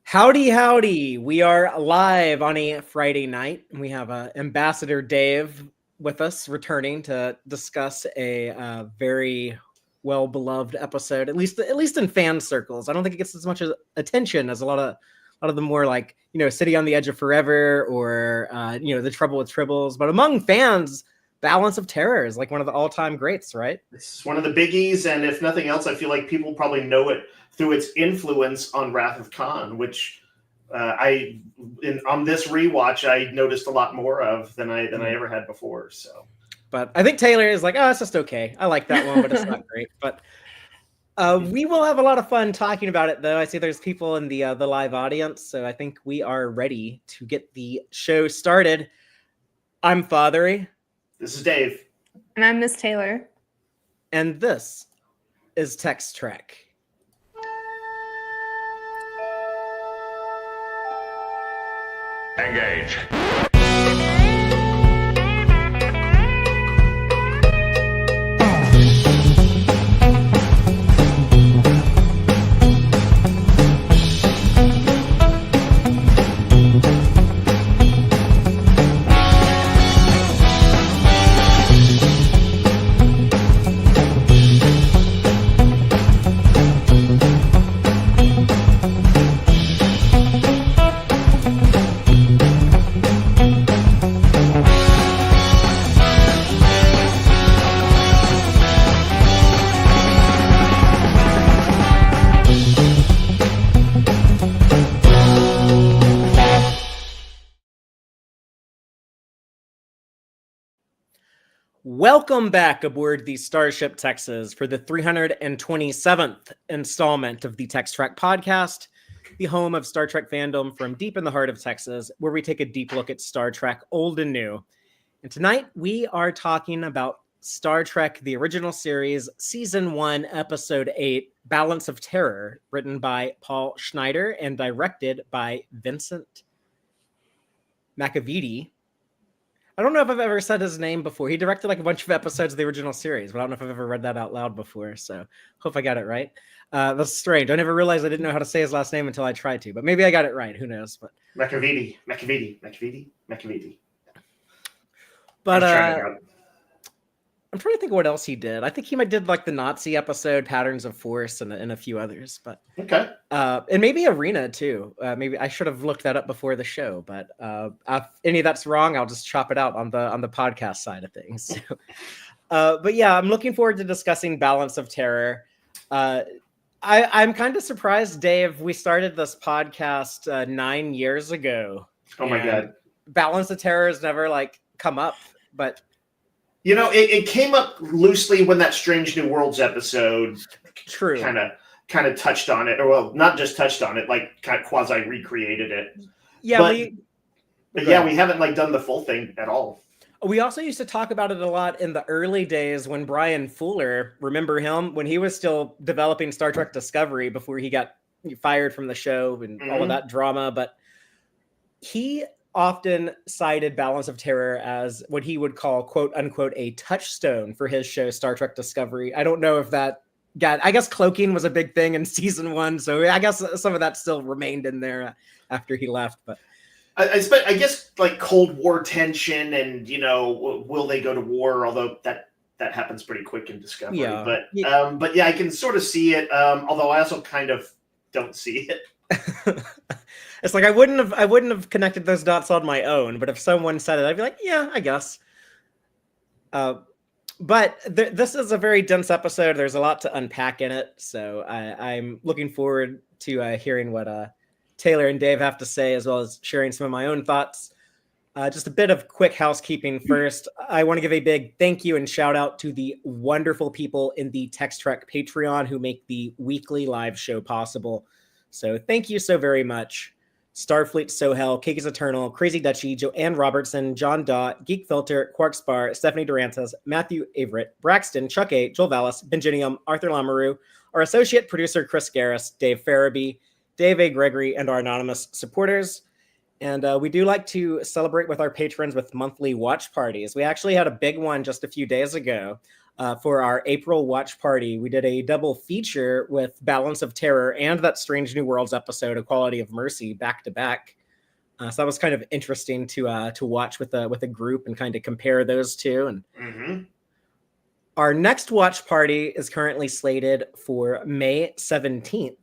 Howdy, howdy. We are live on a Friday night. We have Ambassador Dave with us returning to discuss a very well-beloved episode, at least in fan circles. I don't think it gets as much attention as a lot of the more like, City on the Edge of Forever or, The Trouble with Tribbles. But among fans, Balance of Terror is like one of the all-time greats, right? It's one of the biggies, and if nothing else, I feel like people probably know it through its influence on Wrath of Khan, which on this rewatch I noticed a lot more of than I ever had before. So, but I think Taylor is like, it's just okay. I like that one, but it's not great. But we will have a lot of fun talking about it, though. I see there's people in the live audience, so I think we are ready to get the show started. I'm Fathery. This is Dave. And I'm Miss Taylor. And this is Tex-Trek. Engage. Welcome back aboard the Starship Texas for the 327th installment of the Tex-Trek podcast, the home of Star Trek fandom from deep in the heart of Texas, where we take a deep look at Star Trek, old and new. And tonight we are talking about Star Trek, the original series, Season 1, Episode 8, Balance of Terror, written by Paul Schneider and directed by Vincent McEveety. I don't know if I've ever said his name before. He directed like a bunch of episodes of the original series, but I don't know if I've ever read that out loud before. So hope I got it right. That's strange. I never realized I didn't know how to say his last name until I tried to, but maybe I got it right. Who knows? But McEveety. But I'm trying to think of what else he did. I think he might did like the Nazi episode, Patterns of Force, and a few others. But okay, and maybe Arena too. Maybe I should have looked that up before the show. But if any of that's wrong, I'll just chop it out on the podcast side of things. But yeah, I'm looking forward to discussing Balance of Terror. I'm kind of surprised, Dave. We started this podcast 9 years ago. Oh my god, Balance of Terror has never like come up, but. It came up loosely when that Strange New Worlds episode True. kind of touched on it, or well, not just touched on it, like kind of quasi recreated it. Yeah, but we haven't like done the full thing at all. We also used to talk about it a lot in the early days when Brian Fuller, remember him, when he was still developing Star Trek Discovery before he got fired from the show and all of that drama. But he often cited Balance of Terror as what he would call, quote unquote, a touchstone for his show, Star Trek Discovery. I don't know if that I guess cloaking was a big thing in season 1. So I guess some of that still remained in there after he left. But I guess like Cold War tension and, will they go to war? Although that happens pretty quick in Discovery. Yeah. But I can sort of see it. Although I also kind of don't see it. It's like I wouldn't have connected those dots on my own, but if someone said it, I'd be like, yeah, I guess. But this is a very dense episode. There's a lot to unpack in it, so I'm looking forward to hearing what Taylor and Dave have to say, as well as sharing some of my own thoughts. Just a bit of quick housekeeping first. I want to give a big thank you and shout out to the wonderful people in the Tex-Trek Patreon who make the weekly live show possible. So thank you so very much. Starfleet Sohel, Cake is Eternal, Crazy Dutchie, Joanne Robertson, John Dott, Geek Filter, Quarks Bar, Stephanie Durantes, Matthew Averett, Braxton, Chuck A, Joel Vallis, Benjinium, Arthur Lamoureux, our associate producer Chris Garris, Dave Farabee, Dave A. Gregory, and our anonymous supporters. And we do like to celebrate with our patrons with monthly watch parties. We actually had a big one just a few days ago. for our April watch party. We did a double feature with Balance of Terror and that Strange New Worlds episode, Equality of Mercy, back to back. So that was kind of interesting to watch with a group and kind of compare those two. And our next watch party is currently slated for May 17th.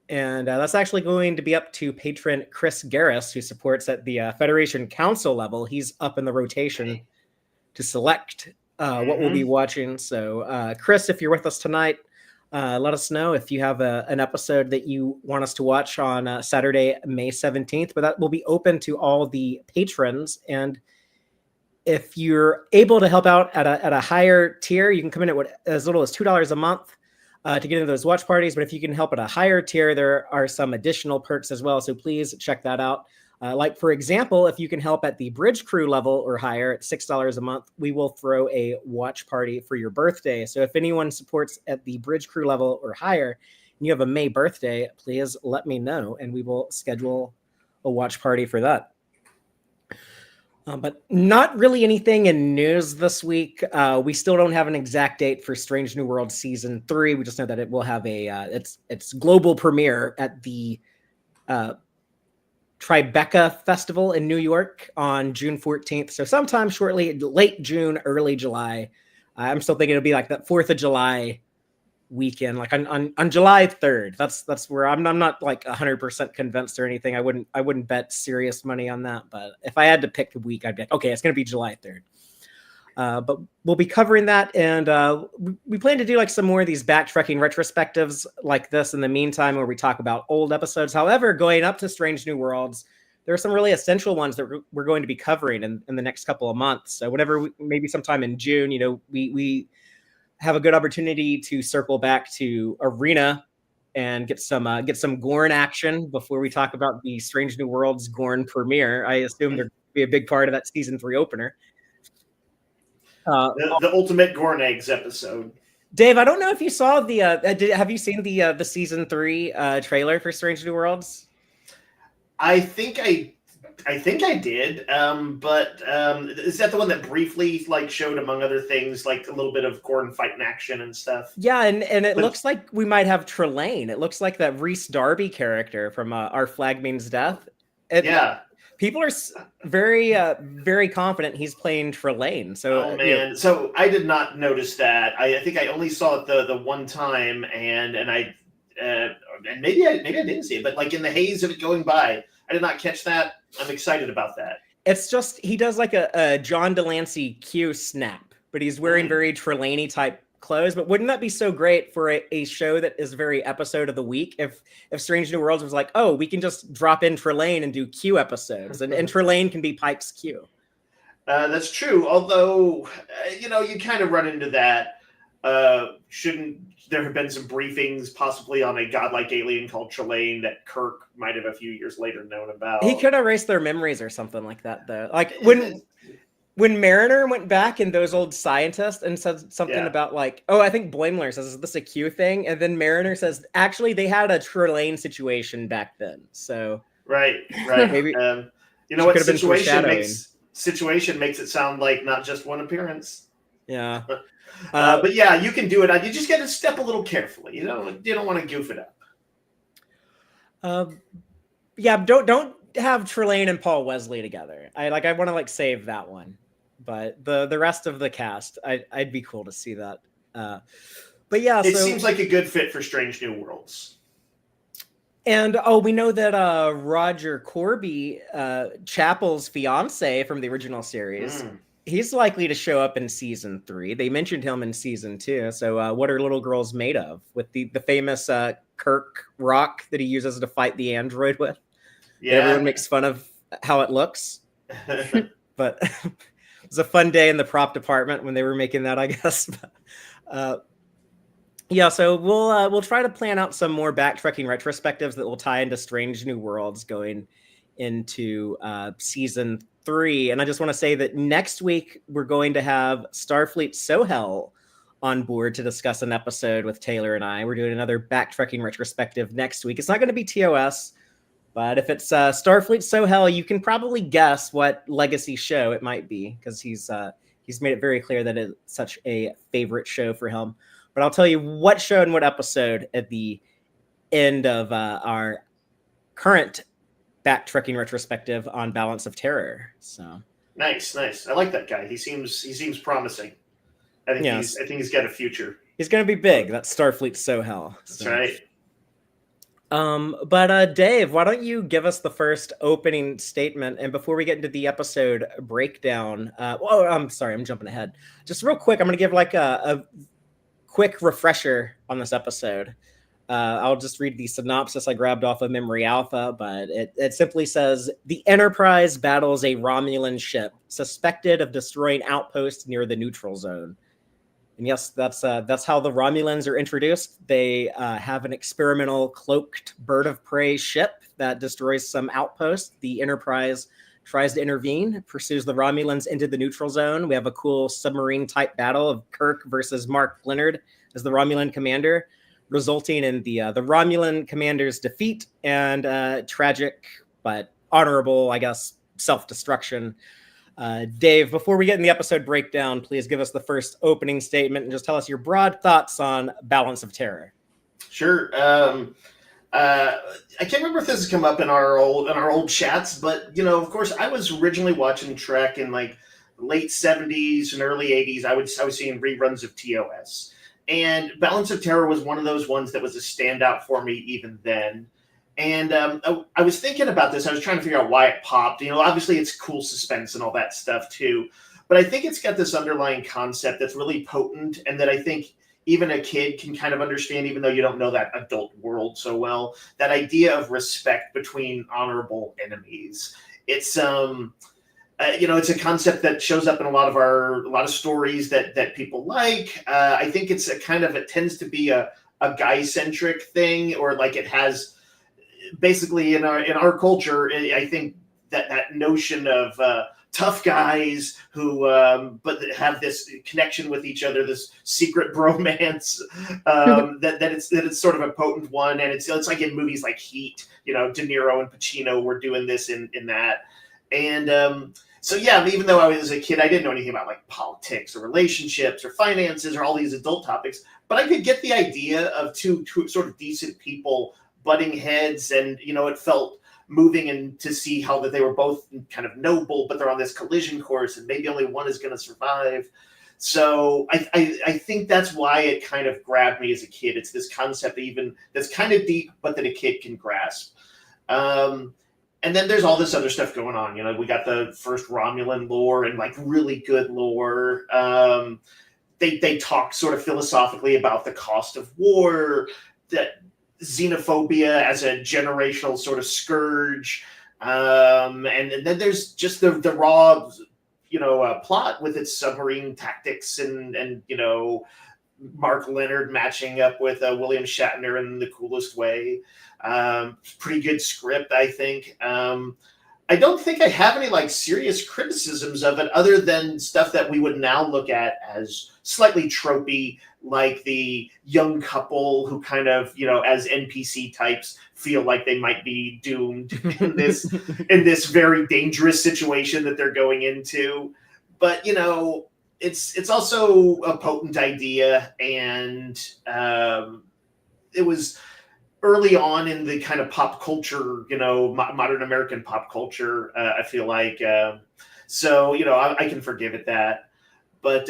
And that's actually going to be up to patron Chris Garris, who supports at the Federation Council level. He's up in the rotation to select what we'll be watching. So, Chris, if you're with us tonight, let us know if you have an episode that you want us to watch on Saturday, May 17th. But that will be open to all the patrons. And if you're able to help out at a higher tier, you can come in at as little as $2 a month to get into those watch parties. But if you can help at a higher tier, there are some additional perks as well. So please check that out. Like, for example, if you can help at the bridge crew level or higher at $6 a month, we will throw a watch party for your birthday. So if anyone supports at the bridge crew level or higher, and you have a May birthday, please let me know, and we will schedule a watch party for that. But not really anything in news this week. We still don't have an exact date for Strange New World Season 3. We just know that it will have its global premiere at the Tribeca Festival in New York on June 14th. So sometime shortly, late June, early July. I'm still thinking it'll be like that 4th of July weekend, like on July 3rd. That's where I'm not like 100% convinced or anything. I wouldn't bet serious money on that, but if I had to pick a week, I'd be like, okay, it's going to be July 3rd. But we'll be covering that, and we plan to do like some more of these back-trekking retrospectives like this in the meantime, where we talk about old episodes. However, going up to Strange New Worlds, there are some really essential ones that we're going to be covering in the next couple of months. So whenever maybe sometime in June, we have a good opportunity to circle back to Arena and get some Gorn action before we talk about the Strange New Worlds Gorn premiere. I assume they're going to be a big part of that season 3 opener. The ultimate Gorn eggs episode. Dave, I don't know if you saw have you seen the season 3 trailer for Strange New Worlds? I think I did. But is that the one that briefly showed, among other things, like a little bit of Gorn fighting action and stuff? Yeah, and it looks like we might have Trelane. It looks like that Rhys Darby character from Our Flag Means Death. Yeah. People are very, very confident he's playing Trelane. So, oh man! So I did not notice that. I think I only saw it the one time, and maybe I didn't see it, but like in the haze of it going by, I did not catch that. I'm excited about that. It's just he does like a John Delancey Q snap, but he's wearing very Trelane type clothes. But wouldn't that be so great for a show that is very episode of the week if Strange New Worlds was like, oh, we can just drop in Trelane and do Q episodes, and Trelane can be Pike's Q. That's true. Although you kind of run into that. Shouldn't there have been some briefings possibly on a godlike alien called Trelane that Kirk might have a few years later known about? He could erase their memories or something like that, though. Like when Mariner went back and those old scientists and said something about like, oh, I think Boimler says, is this a Q thing? And then Mariner says, actually, they had a Trelane situation back then. So right. Maybe what situation makes it sound like not just one appearance. Yeah. But yeah, you can do it. You just got to step a little carefully. You don't want to goof it up. Yeah, don't have Trelane and Paul Wesley together. I want to save that one, but the rest of the cast, I'd be cool to see that. But yeah, it seems like a good fit for Strange New Worlds. And we know that Roger Corby, Chapel's fiance from the original series, he's likely to show up in season 3. They mentioned him in season 2. So what are little girls made of? With the famous Kirk rock that he uses to fight the android with. Yeah. Everyone makes fun of how it looks. But it was a fun day in the prop department when they were making that, I guess. Yeah, so we'll try to plan out some more back-trekking retrospectives that will tie into Strange New Worlds going into season 3. And I just want to say that next week we're going to have Starfleet Sohel on board to discuss an episode with Taylor and I. We're doing another back-trekking retrospective next week. It's not going to be TOS, but if it's Starfleet Sohel, you can probably guess what legacy show it might be, because he's he's made it very clear that it's such a favorite show for him. But I'll tell you what show and what episode at the end of our current Back-Trekking Retrospective on Balance of Terror. So nice. I like that guy. He seems promising. I think he's got a future. He's going to be big. That Starfleet Sohel. That's right. But Dave, why don't you give us the first opening statement? And before we get into the episode breakdown, I'm sorry, I'm jumping ahead. Just real quick, I'm going to give like a quick refresher on this episode. I'll just read the synopsis I grabbed off of Memory Alpha, but it simply says, the Enterprise battles a Romulan ship suspected of destroying outposts near the neutral zone. And yes, that's how the Romulans are introduced. They have an experimental cloaked bird of prey ship that destroys some outposts. The Enterprise tries to intervene, pursues the Romulans into the neutral zone. We have a cool submarine-type battle of Kirk versus Mark Lenard as the Romulan commander, resulting in the Romulan commander's defeat and tragic but honorable, I guess, self-destruction. Dave, before we get in the episode breakdown, please give us the first opening statement and just tell us your broad thoughts on Balance of Terror. Sure. I can't remember if this has come up in our old chats, but of course, I was originally watching Trek in like late 70s and early 80s. I was seeing reruns of TOS, and Balance of Terror was one of those ones that was a standout for me even then. And I was thinking about this. I was trying to figure out why it popped. Obviously it's cool suspense and all that stuff too. But I think it's got this underlying concept that's really potent and that I think even a kid can kind of understand, even though you don't know that adult world so well. That idea of respect between honorable enemies. It's it's a concept that shows up in a lot of stories that people like. I think it tends to be a guy-centric thing, or like it has. Basically, in our culture, I think that notion of tough guys who but have this connection with each other, this secret bromance, that it's sort of a potent one, and it's like in movies like Heat, De Niro and Pacino were doing this in that, and so yeah, even though I was a kid, I didn't know anything about like politics or relationships or finances or all these adult topics, but I could get the idea of two sort of decent people butting heads, and it felt moving, and to see how that they were both kind of noble, but they're on this collision course, and maybe only one is going to survive. So I think that's why it kind of grabbed me as a kid. It's this concept even that's kind of deep, but that a kid can grasp. And then there's all this other stuff going on. We got the first Romulan lore and like really good lore. They talk sort of philosophically about the cost of war, that xenophobia as a generational sort of scourge, and then there's just the raw plot with its submarine tactics and Mark Lenard matching up with William Shatner in the coolest way. Pretty good script, I think. I don't think I have any like serious criticisms of it, other than stuff that we would now look at as slightly tropey, like the young couple who kind of, as NPC types, feel like they might be doomed in this very dangerous situation that they're going into. But it's also a potent idea, and it was early on in the kind of pop culture, modern American pop culture, I feel like. So, I can forgive it that. But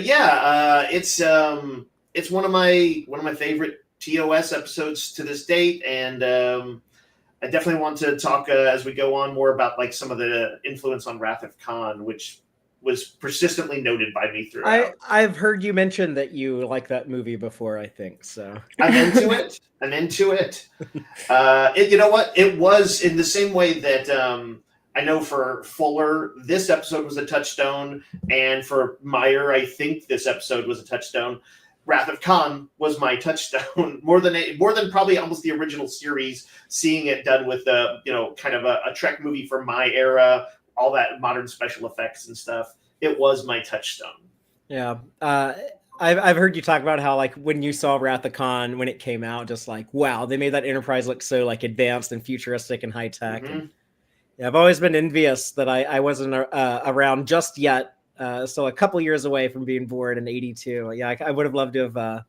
yeah, it's one of my favorite TOS episodes to this date, and I definitely want to talk as we go on more about like some of the influence on Wrath of Khan, which was persistently noted by me throughout. I've heard you mention that you like that movie before, I think. So I'm into it. You know what? It was in the same way that I know for Fuller, this episode was a touchstone, and for Meyer, I think this episode was a touchstone. Wrath of Khan was my touchstone more than probably almost the original series. Seeing it done with kind of a Trek movie from my era, all that modern special effects and stuff, it was my touchstone. Yeah. I've heard you talk about how like when you saw Wrath of Khan when it came out, just like, wow, they made that Enterprise look so like advanced and futuristic and high tech. Mm-hmm. And, yeah, I've always been envious that I wasn't around just yet So a couple years away from being born in '82. Yeah, I would have loved to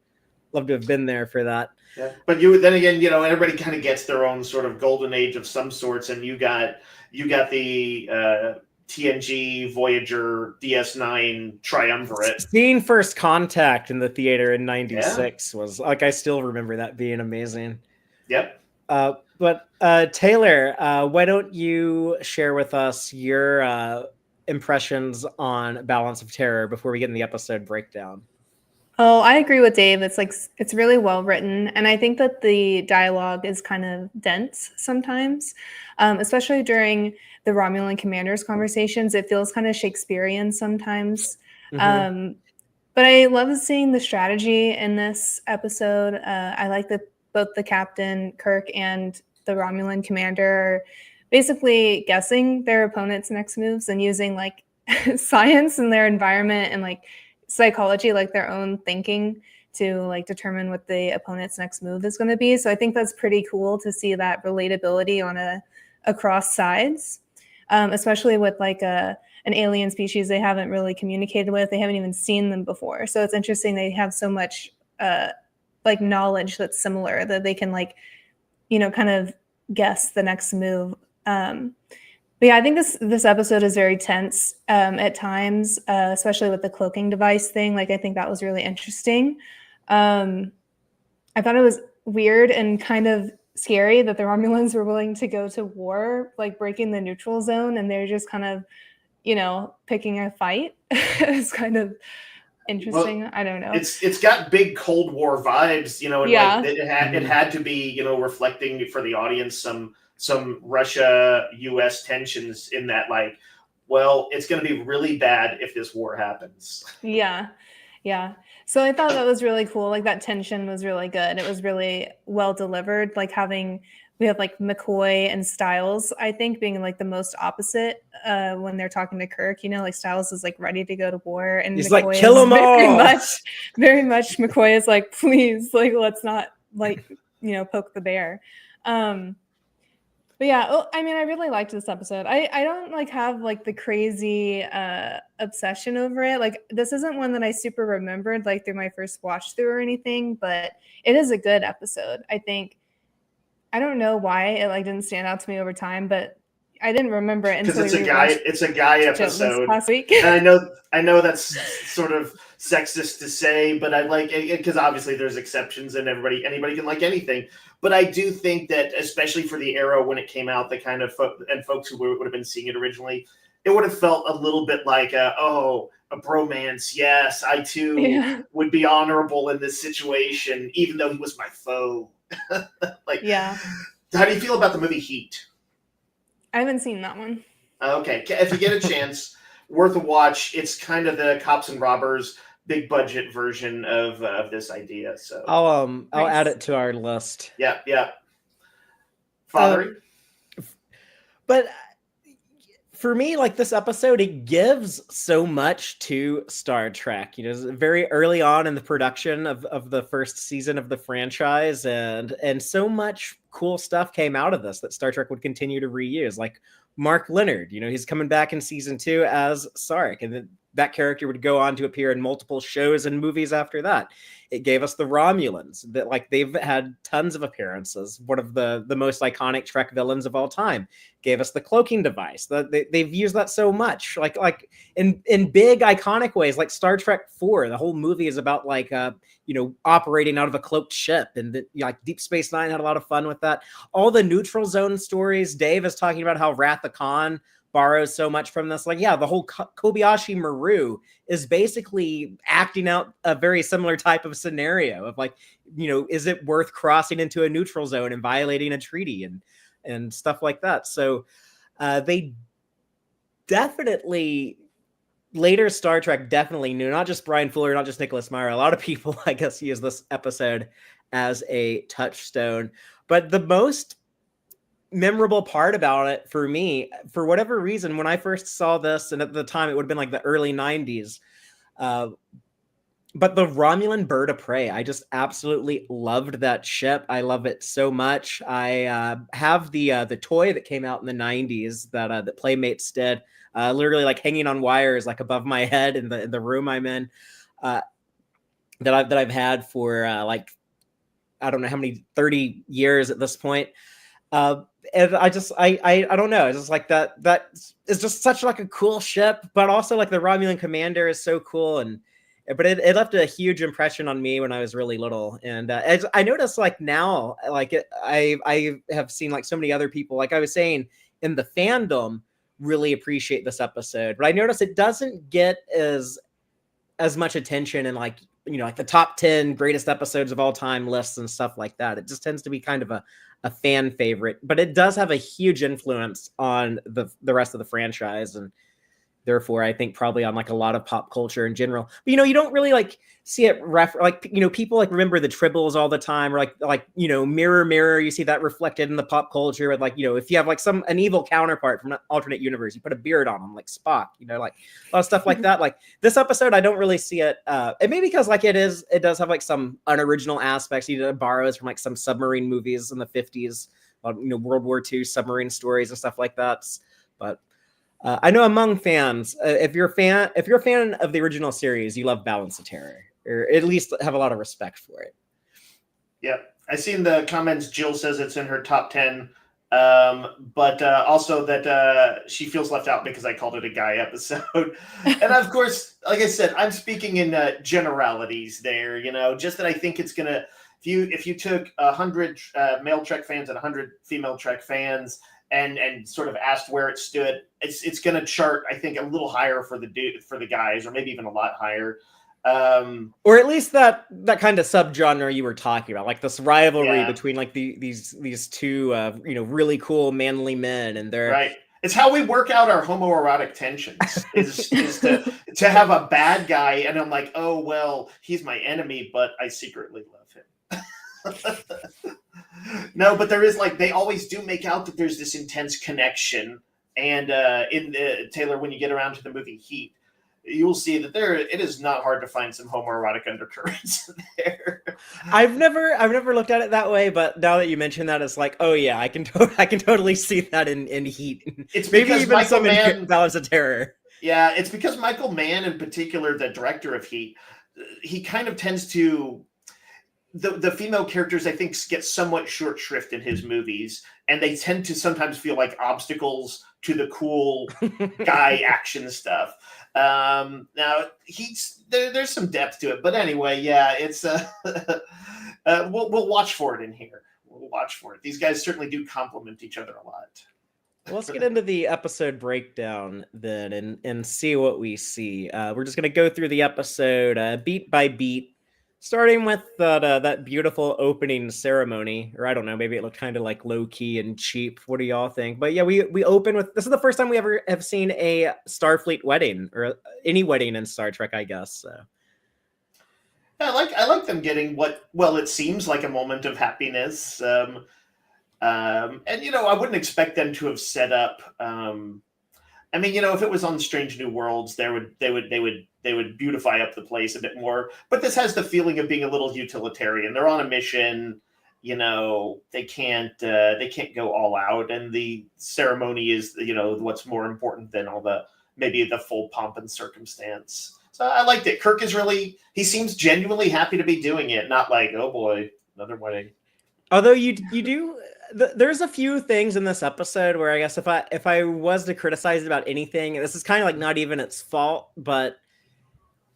have been there for that. Yeah, but you then again, everybody kind of gets their own sort of golden age of some sorts, and you got the TNG Voyager DS9 triumvirate. Seeing First Contact in the theater in '96 was like, I still remember that being amazing. Yep. But Taylor, why don't you share with us your impressions on Balance of Terror before we get in the episode breakdown? Oh, I agree with Dave. It's really well written, and I think that the dialogue is kind of dense sometimes, especially during the Romulan commanders' conversations. It feels kind of Shakespearean sometimes. Mm-hmm. But I love seeing the strategy in this episode. I like that both the captain, Kirk, and the Romulan commander are basically guessing their opponent's next moves and using like science in their environment and like psychology, like their own thinking, to like determine what the opponent's next move is going to be. So I think that's pretty cool to see that relatability on across sides, especially with like an alien species they haven't really communicated with. They haven't even seen them before. So it's interesting they have so much like knowledge that's similar that they can like, kind of guess the next move. But yeah, I think this episode is very tense at times, especially with the cloaking device thing. Like, I think that was really interesting. I thought it was weird and kind of scary that the Romulans were willing to go to war, like breaking the neutral zone, and they're just kind of, picking a fight. It's kind of interesting. Well, I don't know. It's got big Cold War vibes, and yeah. Like it had to be, reflecting for the audience some Russia-U.S. tensions in that, like, well, it's going to be really bad if this war happens. Yeah. So I thought that was really cool. Like, that tension was really good. It was really well delivered. Like, we have like McCoy and Styles, I think, being like the most opposite when they're talking to Kirk. Like Styles is like ready to go to war, and he's McCoy like, kill them all. Very much. McCoy is like, please, like, let's not like poke the bear. But yeah, I mean, I really liked this episode. I don't like have like the crazy obsession over it. Like, this isn't one that I super remembered like through my first watch through or anything, but it is a good episode. I think. I don't know why it like didn't stand out to me over time, but I didn't remember it until it's a guy episode last week. And I know that's sort of sexist to say, but I like it because obviously there's exceptions and anybody can like anything. But I do think that, especially for the era when it came out, the kind of and folks who would have been seeing it originally, it would have felt a little bit like a bromance. Yes, I too would be honorable in this situation, even though he was my foe. Like, yeah. How do you feel about the movie Heat? I haven't seen that one. Okay, if you get a chance, worth a watch. It's kind of the Cops and Robbers big budget version of this idea. So I'll add it to our list. Yeah. Father. But for me, like, this episode, it gives so much to Star Trek. Very early on in the production of the first season of the franchise, and so much cool stuff came out of this that Star Trek would continue to reuse. Like Mark Lenard, he's coming back in season 2 as Sarek, and that character would go on to appear in multiple shows and movies after that. It gave us the Romulans, that like they've had tons of appearances. One of the most iconic Trek villains of all time. Gave us the cloaking device. They've used that so much, like in big iconic ways, like Star Trek 4. The whole movie is about like operating out of a cloaked ship, and like Deep Space Nine had a lot of fun with that. All the neutral zone stories. Dave is talking about how Wrath of Khan borrows so much from this. Like, yeah, the whole Kobayashi Maru is basically acting out a very similar type of scenario of like, is it worth crossing into a neutral zone and violating a treaty and stuff like that. So they definitely, later Star Trek definitely knew, not just Brian Fuller, not just Nicholas Meyer. A lot of people, I guess, use this episode as a touchstone. But the most memorable part about it for me, for whatever reason, when I first saw this, and at the time it would have been like the early 90s, But the Romulan bird of prey, I just absolutely loved that ship. I love it so much. I have the toy that came out in the 90s that Playmates did, literally like hanging on wires like above my head in the room I'm in, uh, that I've had for like I don't know how many 30 years at this point. And I don't know. It's just like that is just such like a cool ship, but also like the Romulan commander is so cool. But it left a huge impression on me when I was really little. And as I noticed like now, like I have seen like so many other people, like I was saying, in the fandom really appreciate this episode, but I noticed it doesn't get as much attention in like, like the top 10 greatest episodes of all time lists and stuff like that. It just tends to be kind of a fan favorite, but it does have a huge influence on the rest of the franchise, and therefore I think probably on like a lot of pop culture in general. But you don't really like see it people like remember the Tribbles all the time, or like Mirror Mirror, you see that reflected in the pop culture with like if you have like an evil counterpart from an alternate universe, you put a beard on them like Spock, like a lot of stuff like that. Like this episode I don't really see it, and maybe because like it does have like some unoriginal aspects. It borrows from like some submarine movies in the 50s, World War II submarine stories and stuff like that. But I know among fans, if you're a fan of the original series, you love Balance of Terror, or at least have a lot of respect for it. Yeah, I seen the comments. Jill says it's in her top 10, but also that she feels left out because I called it a guy episode. And of course, like I said, I'm speaking in generalities there. Just that I think it's gonna. If you took 100 male Trek fans and 100 female Trek fans, and sort of asked where it stood, it's going to chart, I think, a little higher for the guys, or maybe even a lot higher. Or at least that kind of subgenre you were talking about, like this rivalry between like these two really cool manly men, and they're right. It's how we work out our homoerotic tensions is to have a bad guy, and I'm like, oh well, he's my enemy, but I secretly love him. No, but there is like they always do make out that there's this intense connection, and Taylor, when you get around to the movie Heat, you'll see that it is not hard to find some homoerotic undercurrents there. I've never looked at it that way, but now that you mention that, it's like, oh yeah, I can totally see that in Heat. It's maybe because even Michael some Mann, in Balance of Terror. Yeah, it's because Michael Mann, in particular, the director of Heat, he kind of tends to. The female characters, I think, get somewhat short shrift in his movies, and they tend to sometimes feel like obstacles to the cool guy action stuff. Now, there's some depth to it, but anyway, yeah, it's we'll watch for it in here. We'll watch for it. These guys certainly do complement each other a lot. Well, let's get into the episode breakdown then, and see what we see. We're just gonna go through the episode beat by beat. Starting with that beautiful opening ceremony, or I don't know, maybe it looked kind of like low key and cheap. What do y'all think? But yeah, we open with, this is the first time we ever have seen a Starfleet wedding, or any wedding in Star Trek, I guess. So I like them getting it seems like a moment of happiness. And I wouldn't expect them to have set up. If it was on Strange New Worlds, they would beautify up the place a bit more. But this has the feeling of being a little utilitarian. They're on a mission. They can't go all out, and the ceremony is what's more important than all the full pomp and circumstance. So I liked it. Kirk he seems genuinely happy to be doing it, not like, oh boy, another wedding. Although you do. There's a few things in this episode where I guess if I was to criticize it about anything, this is kind of like not even its fault, but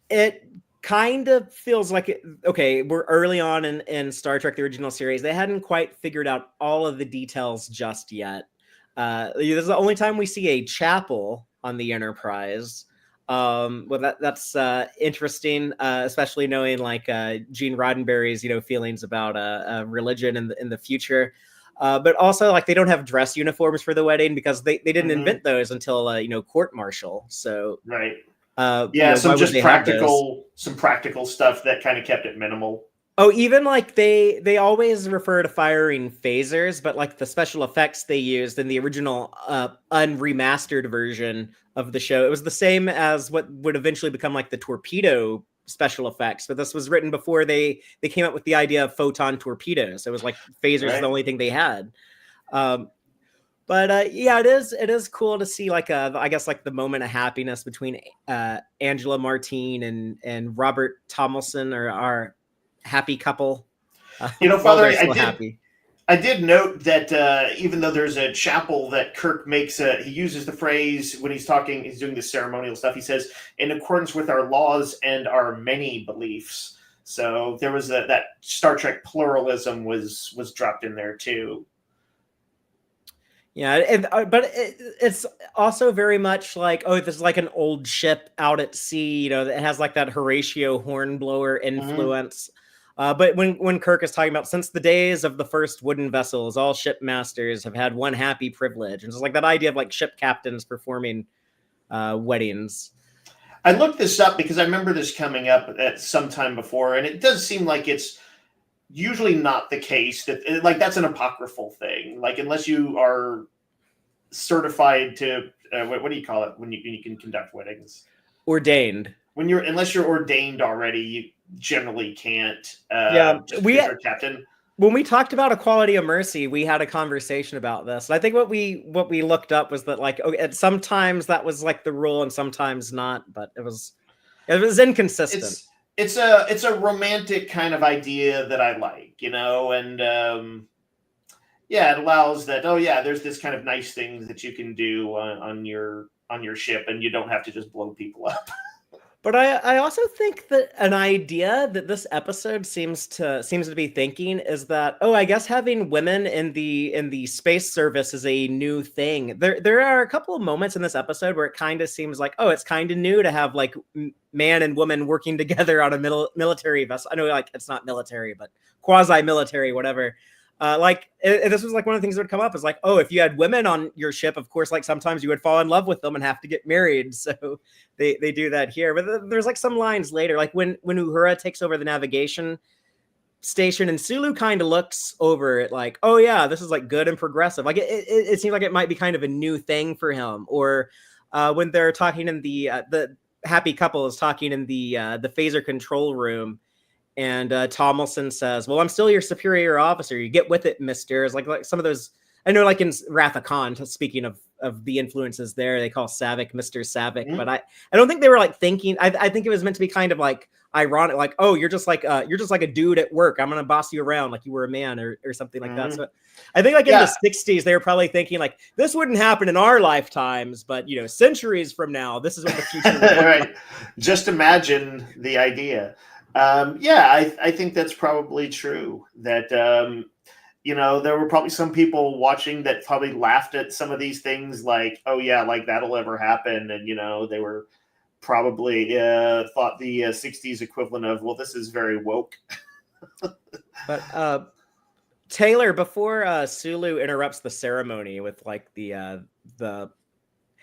it kind of feels like we're early on in Star Trek, the original series. They hadn't quite figured out all of the details just yet. This is the only time we see a chapel on the Enterprise. That's interesting, especially knowing like Gene Roddenberry's feelings about religion in the future. But also, like, they don't have dress uniforms for the wedding because they didn't invent those until court martial. So right, some practical stuff that kind of kept it minimal. Oh, even like they always refer to firing phasers, but like the special effects they used in the original unremastered version of the show, it was the same as what would eventually become like the torpedo special effects, but this was written before they came up with the idea of photon torpedoes. It was like phasers Right. the only thing they had. But yeah, it is cool to see like I guess like the moment of happiness between Angela Martine and Robert Tomlinson, or our happy couple. Father, happy. I did note that even though there's a chapel that Kirk makes, he uses the phrase when he's doing the ceremonial stuff. He says, "In accordance with our laws and our many beliefs." So there was that Star Trek pluralism was dropped in there too. Yeah, but it's also very much like, oh, this is like an old ship out at sea, that has like that Horatio Hornblower influence. But when Kirk is talking about, since the days of the first wooden vessels, all shipmasters have had one happy privilege. And it's like that idea of like ship captains performing weddings. I looked this up because I remember this coming up at some time before, and it does seem like it's usually not the case that like that's an apocryphal thing. Like unless you are certified to what do you call it when you can conduct weddings? Ordained. Unless you're ordained already, you generally can't. We are captain. When we talked about Equality of Mercy, we had a conversation about this. And I think what we looked up was that like, sometimes that was like the rule and sometimes not, but it was inconsistent. It's a romantic kind of idea that I like, and it allows that. Oh yeah, there's this kind of nice things that you can do on your ship, and you don't have to just blow people up. But I also think that an idea that this episode seems to be thinking is that, I guess having women in the space service is a new thing. There are a couple of moments in this episode where it kind of seems like, it's kind of new to have like man and woman working together on a military vessel. I know like it's not military, but quasi-military, whatever. This was like one of the things that would come up is like, if you had women on your ship, of course, like sometimes you would fall in love with them and have to get married. So they do that here. But there's like some lines later, like when Uhura takes over the navigation station and Sulu kind of looks over it like, oh yeah, this is like good and progressive. Like it seems like it might be kind of a new thing for him. Or when they're talking in the happy couple is talking in the phaser control room. And Tomlinson says, "Well, I'm still your superior officer. You get with it, mister." It's like some of those. I know, like in Wrath of Khan, speaking of the influences there, they call Savick Mr. Savick. But I don't think they were like thinking. I think it was meant to be kind of like ironic, like, "Oh, you're just like a dude at work. I'm gonna boss you around like you were a man," or something like that. So I think like in the 60s, they were probably thinking like, "This wouldn't happen in our lifetimes, but centuries from now, this is what the future would look like." Just imagine the idea. I think that's probably true. That there were probably some people watching that probably laughed at some of these things, like, "Oh yeah, like that'll ever happen," and they were probably thought the 60s equivalent of, "Well, this is very woke." But Taylor, before Sulu interrupts the ceremony with like the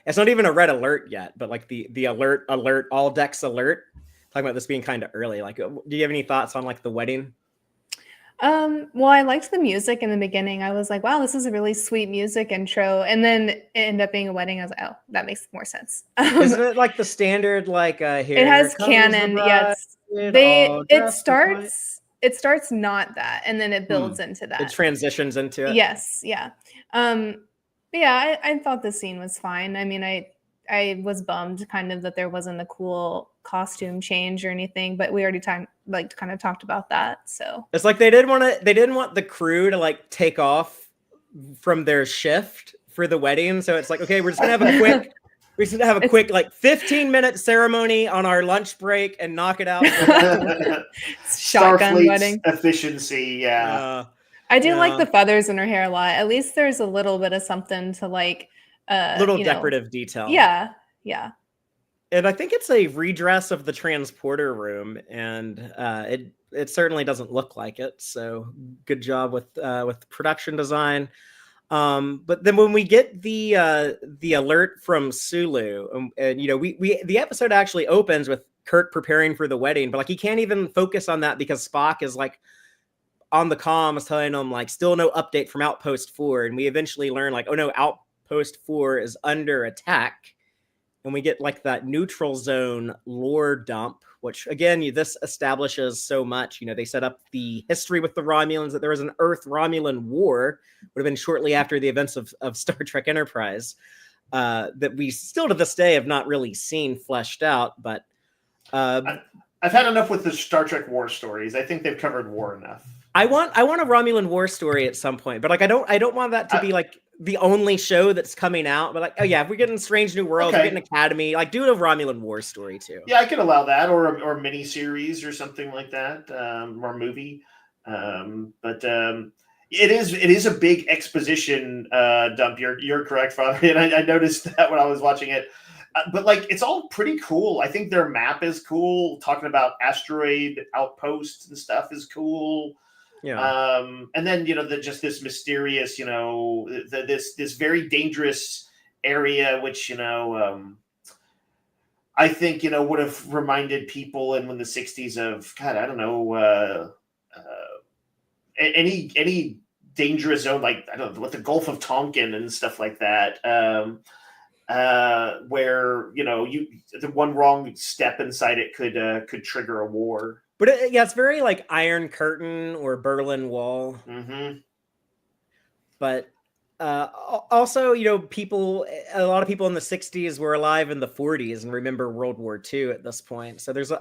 it's not even a red alert yet, but like the alert, all decks alert. Talking about this being kind of early, like, do you have any thoughts on like the wedding? Well, I liked the music in the beginning. I was like, wow, this is a really sweet music intro. And then it ended up being a wedding. I was like, oh, that makes more sense. Isn't it like the standard, like, here it has canon, yes. It starts not that, and then it builds into that. It transitions into it. Yes, yeah. But yeah, I thought the scene was fine. I mean, I was bummed kind of that there wasn't a cool costume change or anything, but we already kind of talked about that. So it's like they didn't want the crew to like take off from their shift for the wedding. So it's like, okay, we're just gonna have a quick like 15-minute ceremony on our lunch break and knock it out. Shotgun wedding efficiency. Yeah. I do like the feathers in her hair a lot. At least there's a little bit of something to like little decorative detail. Yeah. And I think it's a redress of the transporter room, and it certainly doesn't look like it. So good job with production design. But then when we get the alert from Sulu, and the episode actually opens with Kirk preparing for the wedding, but like he can't even focus on that because Spock is like on the comms telling him like still no update from Outpost 4, and we eventually learn like, oh no, Outpost 4 is under attack. And we get like that neutral zone lore dump which again, this establishes so much. They set up the history with the Romulans, that there was an Earth-Romulan war, would have been shortly after the events of Star Trek Enterprise, that we still to this day have not really seen fleshed out. But I've had enough with the Star Trek war stories. I think they've covered war enough. I want a Romulan war story at some point, but like I don't want that to be like the only show that's coming out. But like, oh yeah, if we're getting Strange New Worlds, we're getting Academy, like do a Romulan war story too. Yeah, I could allow that, or mini series or something like that, or movie. But it is a big exposition dump. You're correct, Father, and I noticed that when I was watching it. But like, it's all pretty cool. I think their map is cool. Talking about asteroid outposts and stuff is cool. Yeah. And then just this mysterious, this very dangerous area, which I think would have reminded people in the '60s of God. I don't know any dangerous zone, like I don't know, with the Gulf of Tonkin and stuff like that. Where the one wrong step inside it could trigger a war. But it's very like Iron Curtain or Berlin Wall. Mm-hmm. But also, a lot of people in the '60s were alive in the '40s and remember World War II at this point. So there's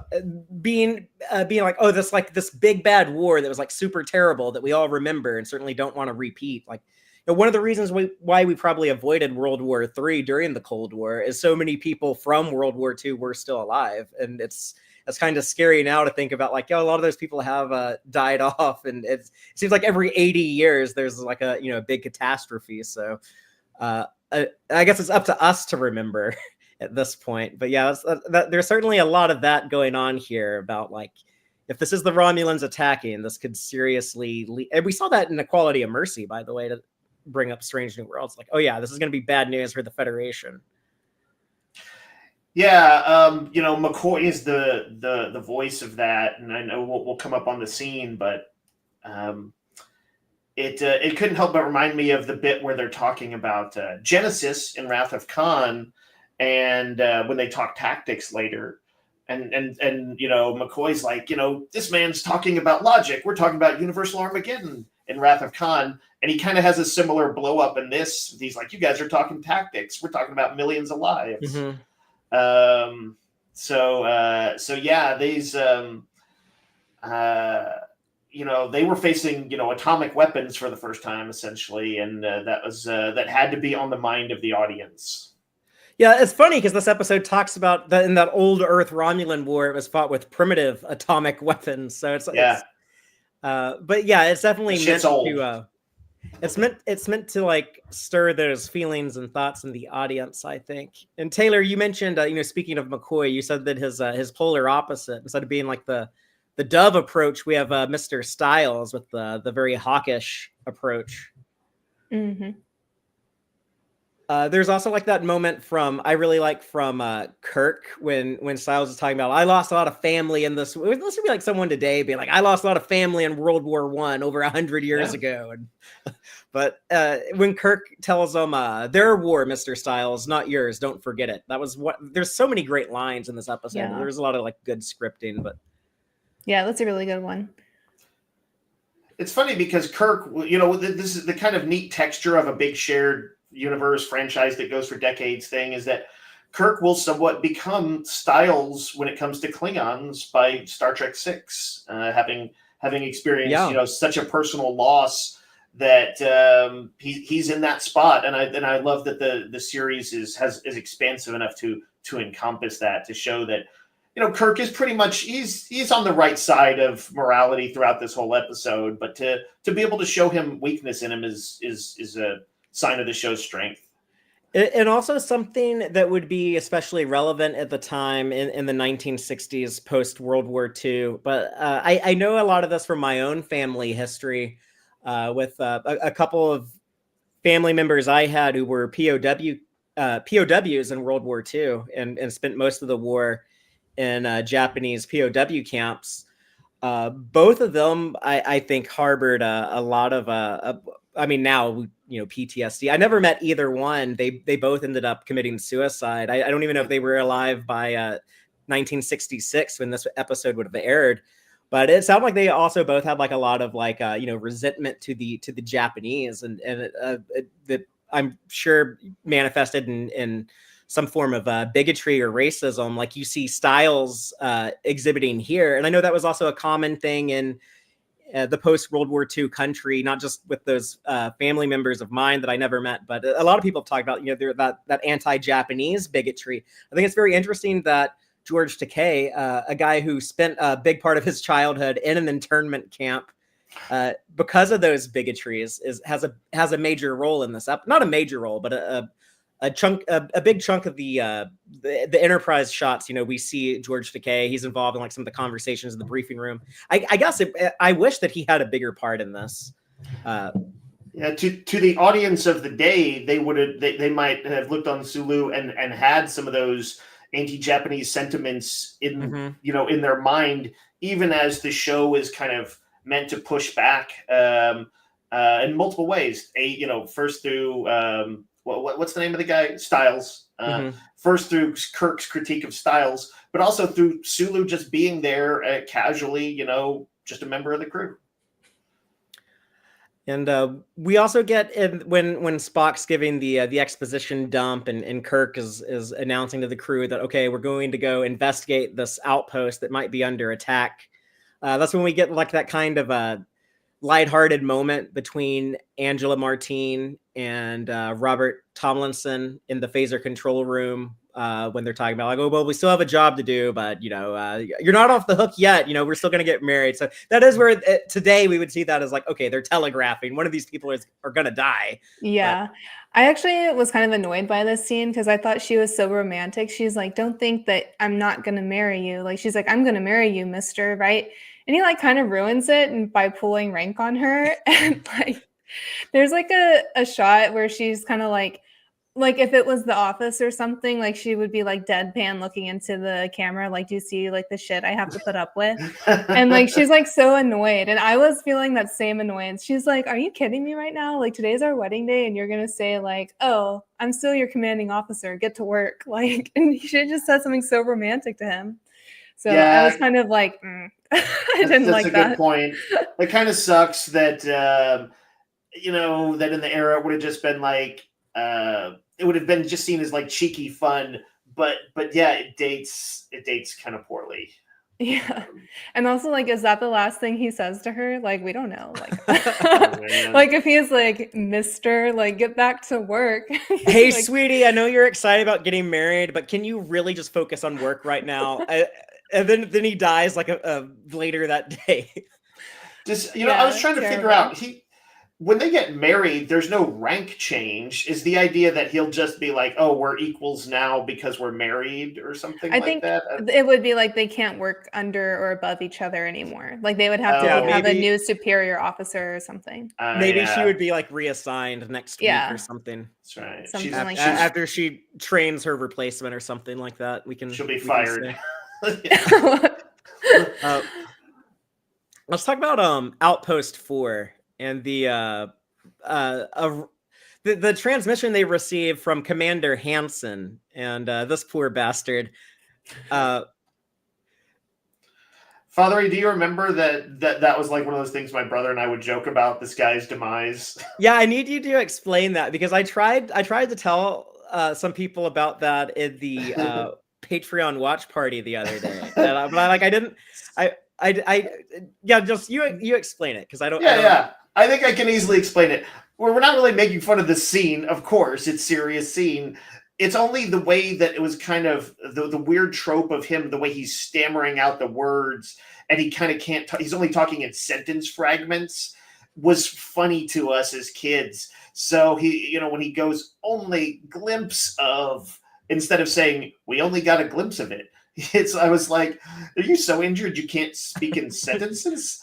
being like, oh, this big bad war that was like super terrible that we all remember and certainly don't want to repeat. Like, one of the reasons why we probably avoided World War III during the Cold War is so many people from World War II were still alive, and it's kind of scary now to think about. Like, a lot of those people have died off, and it seems like every 80 years there's like a big catastrophe. So I guess it's up to us to remember at this point. But yeah, there's certainly a lot of that going on here about like, if this is the Romulans attacking, this could seriously and we saw that in Equality of Mercy, by the way, to bring up Strange New Worlds. Like, oh yeah, this is going to be bad news for the Federation. Yeah, McCoy is the voice of that, and I know we'll come up on the scene, but it couldn't help but remind me of the bit where they're talking about Genesis in Wrath of Khan, and when they talk tactics later, and McCoy's like, this man's talking about logic. We're talking about Universal Armageddon in Wrath of Khan, and he kind of has a similar blow up in this. He's like, you guys are talking tactics. We're talking about millions of lives. Mm-hmm. So yeah, these, they were facing, atomic weapons for the first time, essentially. And that had to be on the mind of the audience. Yeah, it's funny because this episode talks about that in that old Earth Romulan war, it was fought with primitive atomic weapons. So it's but yeah, it's definitely meant to. It's meant to like stir those feelings and thoughts in the audience, I think. And Taylor, you mentioned, speaking of McCoy, you said that his polar opposite, instead of being like the Dove approach, we have Mr. Styles with the very hawkish approach. Mm-hmm. There's also like that moment from Kirk when Styles is talking about, I lost a lot of family in this. This would be like someone today being like, I lost a lot of family in World War I over 100 years ago. But when Kirk tells them, their war, Mr. Styles, not yours, don't forget it. That was there's so many great lines in this episode. Yeah. There's a lot of like good scripting, but yeah, that's a really good one. It's funny because Kirk, this is the kind of neat texture of a big shared universe franchise that goes for decades thing, is that Kirk will somewhat become Styles when it comes to Klingons by Star Trek VI, having experienced such a personal loss that he's in that spot, and I love that the series is expansive enough to encompass that, to show that Kirk is pretty much he's on the right side of morality throughout this whole episode, but to be able to show him weakness in him is a sign of the show's strength. And also something that would be especially relevant at the time in the 1960s, post World War II. But I know a lot of this from my own family history, with a couple of family members I had who were POWs in World War II and spent most of the war in Japanese POW camps. Both of them, I think, harbored a lot of now PTSD. I never met either one. They both ended up committing suicide. I don't even know if they were alive by 1966 when this episode would have aired. But it sounded like they also both had like a lot of like resentment to the Japanese, and that I'm sure manifested in some form of bigotry or racism, like you see Styles exhibiting here. And I know that was also a common thing in the post-World War II country, not just with those family members of mine that I never met, but a lot of people have talked about, that anti-Japanese bigotry. I think it's very interesting that George Takei, a guy who spent a big part of his childhood in an internment camp, because of those bigotries, has a major role in this. Not a major role, but a big chunk of the Enterprise shots. We see George Takei. He's involved in like some of the conversations in the briefing room. I guess I wish that he had a bigger part in this. Yeah, to the audience of the day, they might have looked on Sulu and had some of those anti-Japanese sentiments in in their mind, even as the show is kind of meant to push back in multiple ways. First through what's the name of the guy? Styles. First through Kirk's critique of Styles, but also through Sulu just being there casually, just a member of the crew. And we also get when Spock's giving the exposition dump, and Kirk is announcing to the crew that, okay, we're going to go investigate this outpost that might be under attack. That's when we get like that kind of a lighthearted moment between Angela Martine and Robert Tomlinson in the phaser control room, when they're talking about like, oh, well, we still have a job to do, but you're not off the hook yet. We're still going to get married. So that is where today we would see that as like, okay, they're telegraphing one of these people are going to die. Yeah. But I actually was kind of annoyed by this scene because I thought she was so romantic. She's like, don't think that I'm not going to marry you. Like, she's like, I'm going to marry you, mister, right? And he like kind of ruins it and by pulling rank on her. And like, there's like a shot where she's kind of like if it was The Office or something, like she would be like deadpan looking into the camera, like, do you see like the shit I have to put up with? And like she's like so annoyed, and I was feeling that same annoyance. She's like, are you kidding me right now? Like, today's our wedding day and you're gonna say like, oh, I'm still your commanding officer, get to work. Like, and she just said something so romantic to him. So yeah, I was kind of like, I didn't like that. That's a good point. It kind of sucks that that in the era it would have just been like it would have been just seen as like cheeky fun, but yeah, it dates kind of poorly. Yeah. And also, like, is that the last thing he says to her? Like, we don't know. Like, like if he's like, mister, like, get back to work. Hey, like, sweetie, I know you're excited about getting married, but can you really just focus on work right now? And then he dies like later that day. Just I was trying to figure out, when they get married, there's no rank change. Is the idea that he'll just be like, oh, we're equals now because we're married or something like that? I think it would be like they can't work under or above each other anymore. Like they would have to have a new superior officer or something. Maybe she would be like reassigned next week or something. That's right. Something like that. After she trains her replacement or something like that, she'll be fired. Let's talk about Outpost 4. And the transmission they received from Commander Hansen, and this poor bastard. Fathery, do you remember that was like one of those things my brother and I would joke about, this guy's demise? Yeah, I need you to explain that, because I tried to tell some people about that in the Patreon watch party the other day, but I didn't. Just you explain it, because I don't. Yeah. I think I can easily explain it. We're not really making fun of this scene, of course. It's a serious scene. It's only the way that it was kind of the weird trope of him, the way he's stammering out the words, and he kind of can't. He's only talking in sentence fragments. Was funny to us as kids. So he, when he goes only glimpse of, instead of saying we only got a glimpse of it. I was like, are you so injured you can't speak in sentences?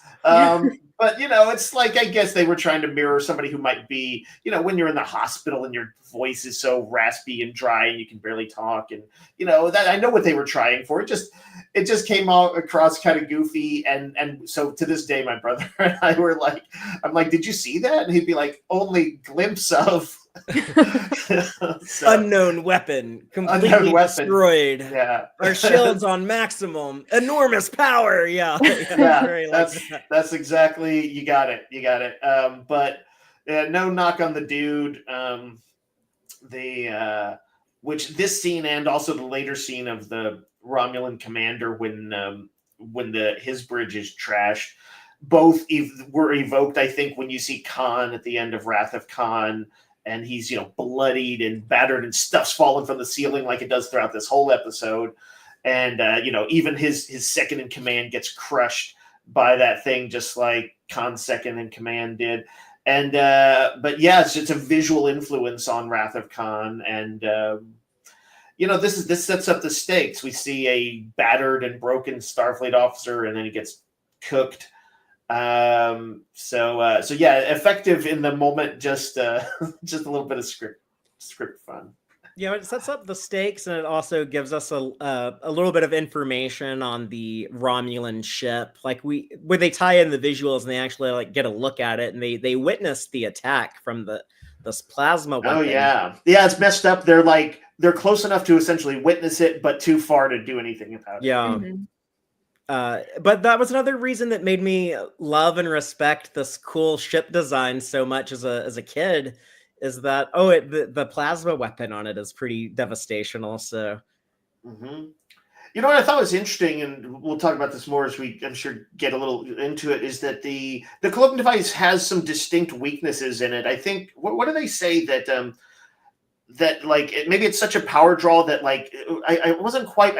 But, it's like, I guess they were trying to mirror somebody who might be, when you're in the hospital and your voice is so raspy and dry and you can barely talk. And, that I know what they were trying for. It just came all across kind of goofy. And so to this day, my brother and I were like, I'm like, did you see that? And he'd be like, only glimpse of. So, Unknown weapon, completely Unknown weapon. destroyed. yeah. Our shields on maximum, enormous power. Yeah, very like that. That's exactly, you got it. But no knock on the dude. Which this scene and also the later scene of the Romulan commander when his bridge is trashed, both were evoked. I think when you see Khan at the end of Wrath of Khan, and he's bloodied and battered and stuff's falling from the ceiling like it does throughout this whole episode, and even his second in command gets crushed by that thing, just like Khan's second in command did. And but yeah, it's a visual influence on Wrath of Khan, and this sets up the stakes. We see a battered and broken Starfleet officer, and then he gets cooked. So yeah, effective in the moment. Just a little bit of script fun. Yeah, it sets up the stakes, and it also gives us a little bit of information on the Romulan ship. Like where they tie in the visuals, and they actually like get a look at it, and they witness the attack from this plasma weapon. Oh yeah, it's messed up. They're close enough to essentially witness it, but too far to do anything about it. Yeah. But that was another reason that made me love and respect this cool ship design so much as a kid. Is that the plasma weapon on it is pretty devastational. So, what I thought was interesting, and we'll talk about this more as we, I'm sure, get a little into it, is that the cloaking device has some distinct weaknesses in it. I think what do they say that maybe it's such a power draw that I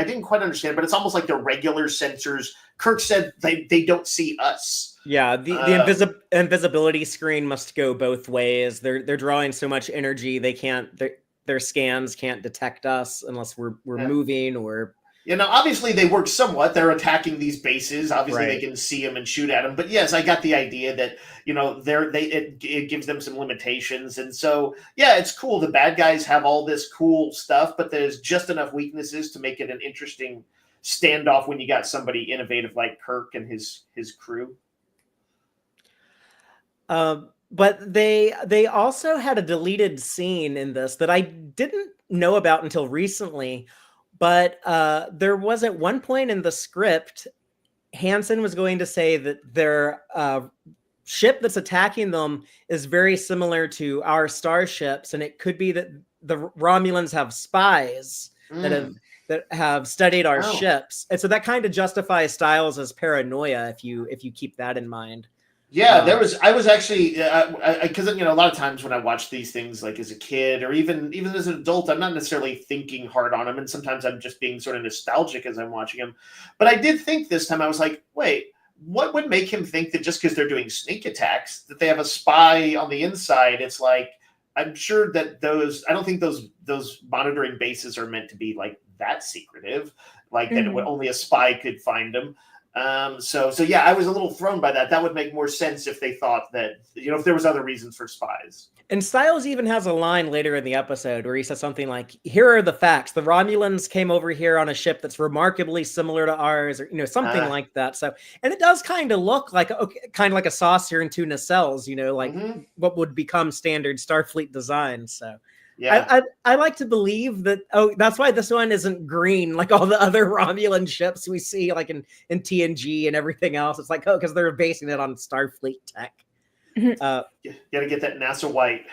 didn't quite understand, but it's almost like the regular sensors. Kirk said they don't see us. Yeah, the invisibility screen must go both ways. They're drawing so much energy they can't. Their scans can't detect us unless we're moving or. Obviously they work somewhat. They're attacking these bases. Obviously Right. They can see them and shoot at them. But yes, I got the idea that it gives them some limitations. And so yeah, it's cool. The bad guys have all this cool stuff, but there's just enough weaknesses to make it an interesting standoff when you got somebody innovative like Kirk and his crew. But they also had a deleted scene in this that I didn't know about until recently. But there was at one point in the script, Hansen was going to say that their ship that's attacking them is very similar to our starships, and it could be that the Romulans have spies that have studied our ships, and so that kind of justifies Styles as paranoia if you keep that in mind. Yeah, I was actually because a lot of times when I watch these things, like as a kid or even as an adult, I'm not necessarily thinking hard on them, and sometimes I'm just being sort of nostalgic as I'm watching them. But I did think this time, I was like, wait, what would make him think that just because they're doing sneak attacks that they have a spy on the inside? It's like, I'm sure that I don't think those monitoring bases are meant to be like that secretive, like that only a spy could find them. So yeah, I was a little thrown by that. That would make more sense if they thought that, if there was other reasons for spies. And Styles even has a line later in the episode where he says something like, "Here are the facts. The Romulans came over here on a ship that's remarkably similar to ours," or something like that. So, and it does kind of look like kind of like a saucer and two nacelles, like what would become standard Starfleet design. So. Yeah, I like to believe that. That's why this one isn't green like all the other Romulan ships we see, like in TNG and everything else. It's like because they're basing it on Starfleet tech. Got to get that NASA white.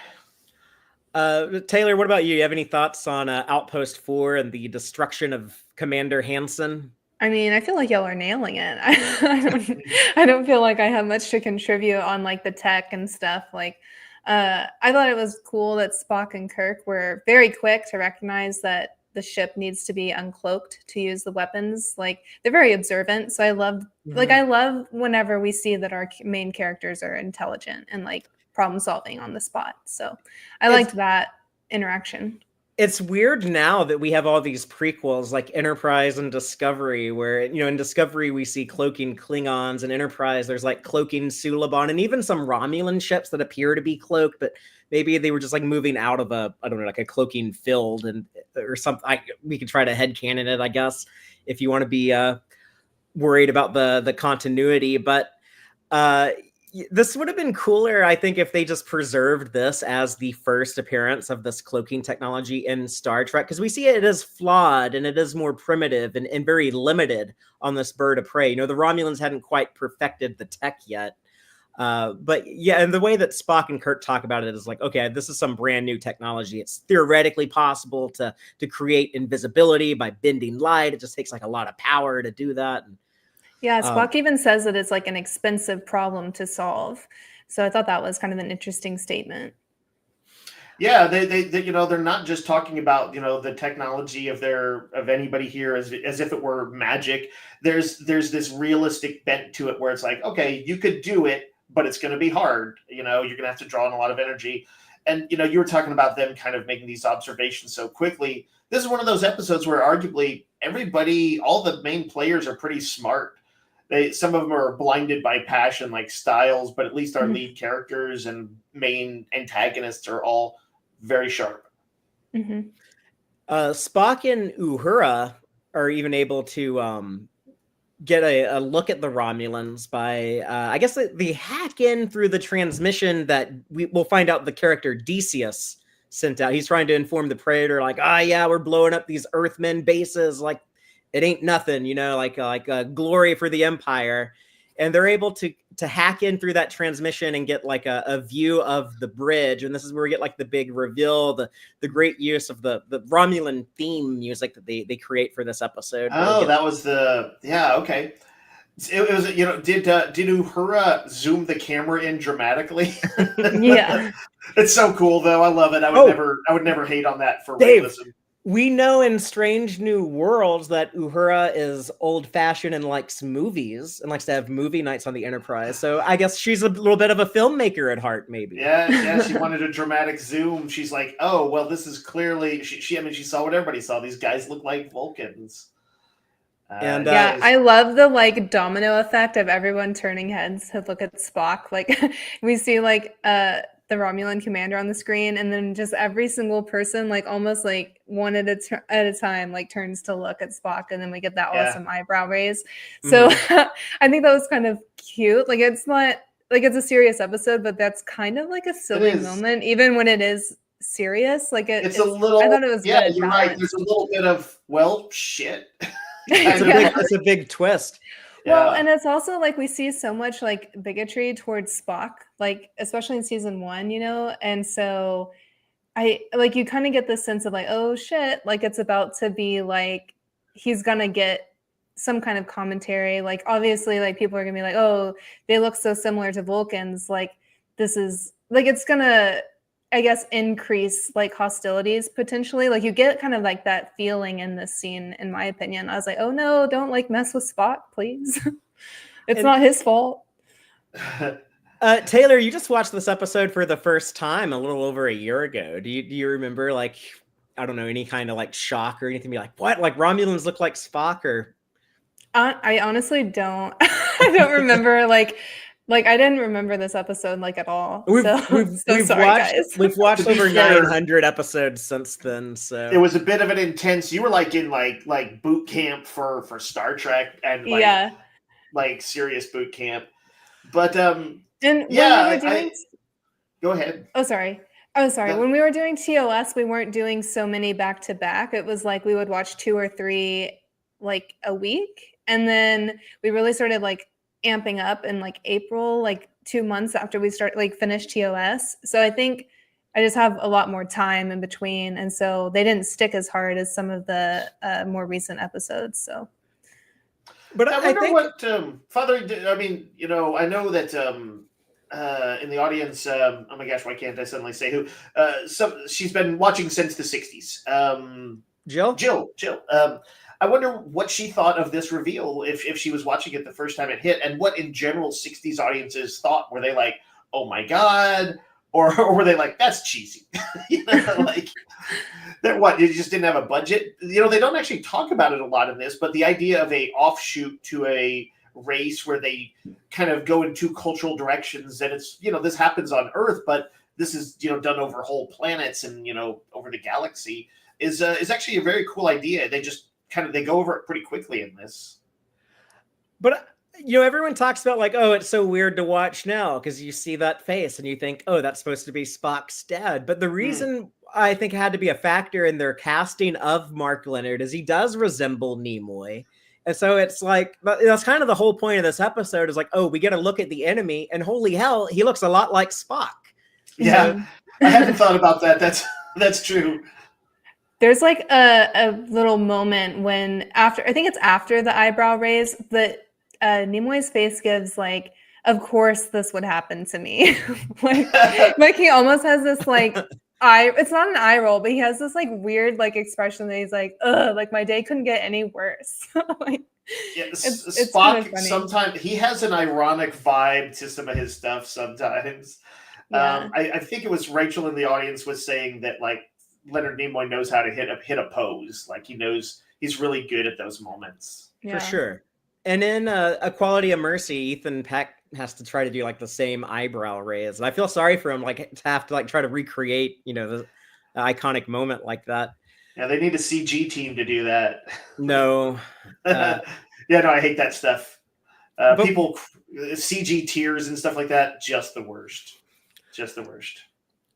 Taylor, what about you? You have any thoughts on Outpost 4 and the destruction of Commander Hansen? I mean, I feel like y'all are nailing it. I don't feel like I have much to contribute on like the tech and stuff. Like. I thought it was cool that Spock and Kirk were very quick to recognize that the ship needs to be uncloaked to use the weapons. Like they're very observant. So I love whenever we see that our main characters are intelligent and like problem solving on the spot. So I liked that interaction. It's weird now that we have all these prequels like Enterprise and Discovery, where, in Discovery we see cloaking Klingons, and Enterprise there's like cloaking Suliban, and even some Romulan ships that appear to be cloaked, but maybe they were just like moving out of like a cloaking field or something. We could try to headcanon it, I guess, if you want to be worried about the continuity. But This would have been cooler, I think, if they just preserved this as the first appearance of this cloaking technology in Star Trek, because we see it is flawed and it is more primitive and very limited on this bird of prey. The Romulans hadn't quite perfected the tech yet. But yeah, and the way that Spock and Kirk talk about it is like, okay, this is some brand new technology. It's theoretically possible to create invisibility by bending light. It just takes like a lot of power to do that. Yeah, Spock even says that it's like an expensive problem to solve. So I thought that was kind of an interesting statement. Yeah, they they're not just talking about the technology of anybody here as if it were magic. There's this realistic bent to it where it's like, okay, you could do it, but it's going to be hard. You're going to have to draw on a lot of energy. And you were talking about them kind of making these observations so quickly. This is one of those episodes where arguably all the main players are pretty smart. Some of them are blinded by passion like Styles, but at least our lead characters and main antagonists are all very sharp. Mm-hmm. Spock and Uhura are even able to get a look at the Romulans by, I guess, they hack in through the transmission that we'll find out the character Decius sent out. He's trying to inform the Predator, like, yeah, we're blowing up these Earthmen bases, like, it ain't nothing, like a glory for the Empire. And they're able to hack in through that transmission and get like a view of the bridge. And this is where we get like the big reveal, the great use of the Romulan theme music that they create for this episode. Oh, that was okay. It was, did Uhura zoom the camera in dramatically? Yeah. It's so cool though. I love it. I would never hate on that for Dave, realism. We know in Strange New Worlds that Uhura is old-fashioned and likes movies and likes to have movie nights on the Enterprise. So I guess she's a little bit of a filmmaker at heart, maybe. Yeah, she wanted a dramatic zoom. She's like, oh, well, this is clearly... She saw what everybody saw. These guys look like Vulcans. I love the like domino effect of everyone turning heads to look at Spock. Like we see like the Romulan commander on the screen, and then just every single person, like almost like one at a time, like turns to look at Spock, and then we get that awesome eyebrow raise. So I think that was kind of cute. Like it's not like it's a serious episode, but that's kind of like a silly moment, even when it is serious. Like it's a little. I thought it was good. You're right. There's a little bit of shit. It's a big twist. Well, and it's also like we see so much like bigotry towards Spock, like especially in season 1, and so you kind of get this sense of like, oh shit, like it's about to be like he's gonna get some kind of commentary. Like obviously, like people are gonna be like, oh, they look so similar to Vulcans. Like this is like it's gonna, I guess, increase like hostilities potentially. Like you get kind of like that feeling in this scene, in my opinion. I was like, oh no, don't like mess with Spock, please. It's not his fault. Taylor, you just watched this episode for the first time a little over a year ago. Do you remember like, I don't know, any kind of like shock or anything? Be like, what? Like Romulans look like Spock? Or I honestly don't. I don't remember like I didn't remember this episode like at all. We've watched over 900 episodes since then. So it was a bit of an intense. You were like in like boot camp for Star Trek and like serious boot camp. But and when we were doing, go ahead. Oh, sorry. No. When we were doing TOS, we weren't doing so many back to back. It was like we would watch 2 or 3 like a week, and then we really started like amping up in like April, like 2 months after we finished TOS. So I think I just have a lot more time in between, and so they didn't stick as hard as some of the more recent episodes. So, but I wonder what Father. I mean, I know that in the audience, oh my gosh, why can't I suddenly say who? She's been watching since the '60s. Jill. I wonder what she thought of this reveal if she was watching it the first time it hit, and what in general 60s audiences thought. Were they like, oh my God? Or were they like, that's cheesy? Like, what, you just didn't have a budget? They don't actually talk about it a lot in this, but the idea of a offshoot to a race where they kind of go in 2 cultural directions, and it's, this happens on Earth, but this is, done over whole planets and, over the galaxy is actually a very cool idea. They just they go over it pretty quickly in this. But everyone talks about like, oh, it's so weird to watch now because you see that face and you think, oh, that's supposed to be Spock's dad. But the reason I think had to be a factor in their casting of Mark Lenard is he does resemble Nimoy. And so it's like, that's kind of the whole point of this episode is like, oh, we get to look at the enemy and holy hell, he looks a lot like Spock. Yeah, I hadn't thought about that. That's true. There's like a little moment when I think it's after the eyebrow raise, that Nimoy's face gives like, of course this would happen to me. like he almost has this like it's not an eye roll, but he has this like weird like expression that he's like, ugh, like my day couldn't get any worse. Like, it's Spock sometimes he has an ironic vibe to some of his stuff sometimes. Yeah. I think it was Rachel in the audience was saying that like Leonard Nimoy knows how to hit a pose. Like he knows he's really good at those moments. Yeah. For sure. And in A Quality of Mercy, Ethan Peck has to try to do like the same eyebrow raise. And I feel sorry for him, like to have to like try to recreate, the iconic moment like that. Yeah, they need a CG team to do that. No. Yeah, no, I hate that stuff. People, CG tears and stuff like that, just the worst. Just the worst.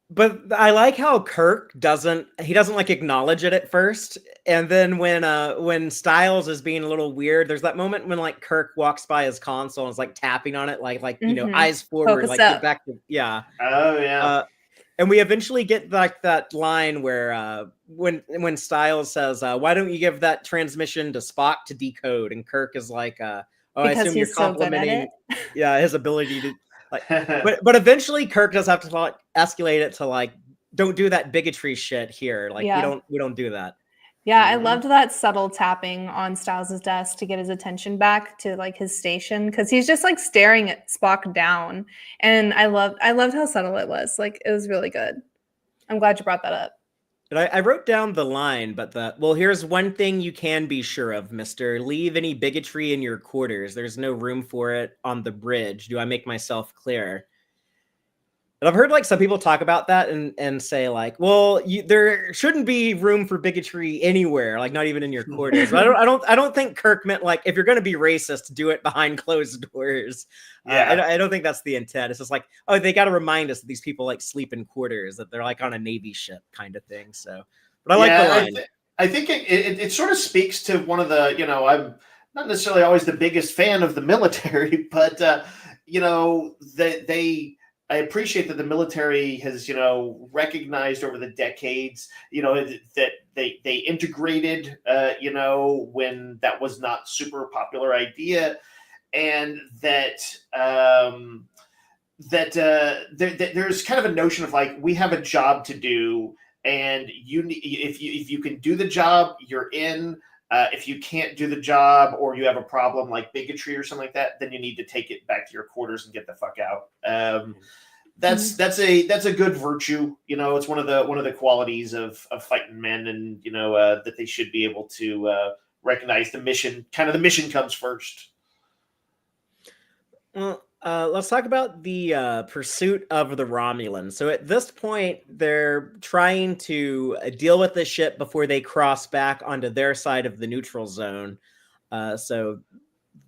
But I like how Kirk doesn't like acknowledge it at first, and then when Styles is being a little weird, there's that moment when like Kirk walks by his console and is like tapping on it, like eyes forward, Focus like up. get back to Oh yeah. And we eventually get like that line where when Styles says, "Why don't you give that transmission to Spock to decode?" And Kirk is like, "Oh, because I assume you're complimenting, so his ability to." Like, but eventually Kirk does have to like escalate it to like, don't do that bigotry shit here. Like we don't do that. Yeah, I loved that subtle tapping on Styles' desk to get his attention back to like his station, because he's just like staring at Spock down, and I loved how subtle it was. Like it was really good. I'm glad you brought that up. And I wrote down the line, but here's one thing you can be sure of, mister. Leave any bigotry in your quarters. There's no room for it on the bridge. Do I make myself clear? And I've heard like some people talk about that and say like, well, there shouldn't be room for bigotry anywhere, like not even in your quarters. But I don't think Kirk meant like, if you're going to be racist, do it behind closed doors. Yeah. I don't think that's the intent. It's just like, oh, they got to remind us that these people like sleep in quarters, that they're like on a Navy ship kind of thing. So, but I like the line. I think it sort of speaks to one of the, I'm not necessarily always the biggest fan of the military, but I appreciate that the military has, recognized over the decades, that they integrated, when that was not super popular idea, and that there's kind of a notion of like, we have a job to do, and if you can do the job, you're in. If you can't do the job, or you have a problem like bigotry or something like that, then you need to take it back to your quarters and get the fuck out. That's a good virtue. It's one of the qualities of fighting men, and that they should be able to recognize the mission. Kind of the mission comes first. Well, let's talk about the pursuit of the Romulans. So at this point, they're trying to deal with the ship before they cross back onto their side of the neutral zone. So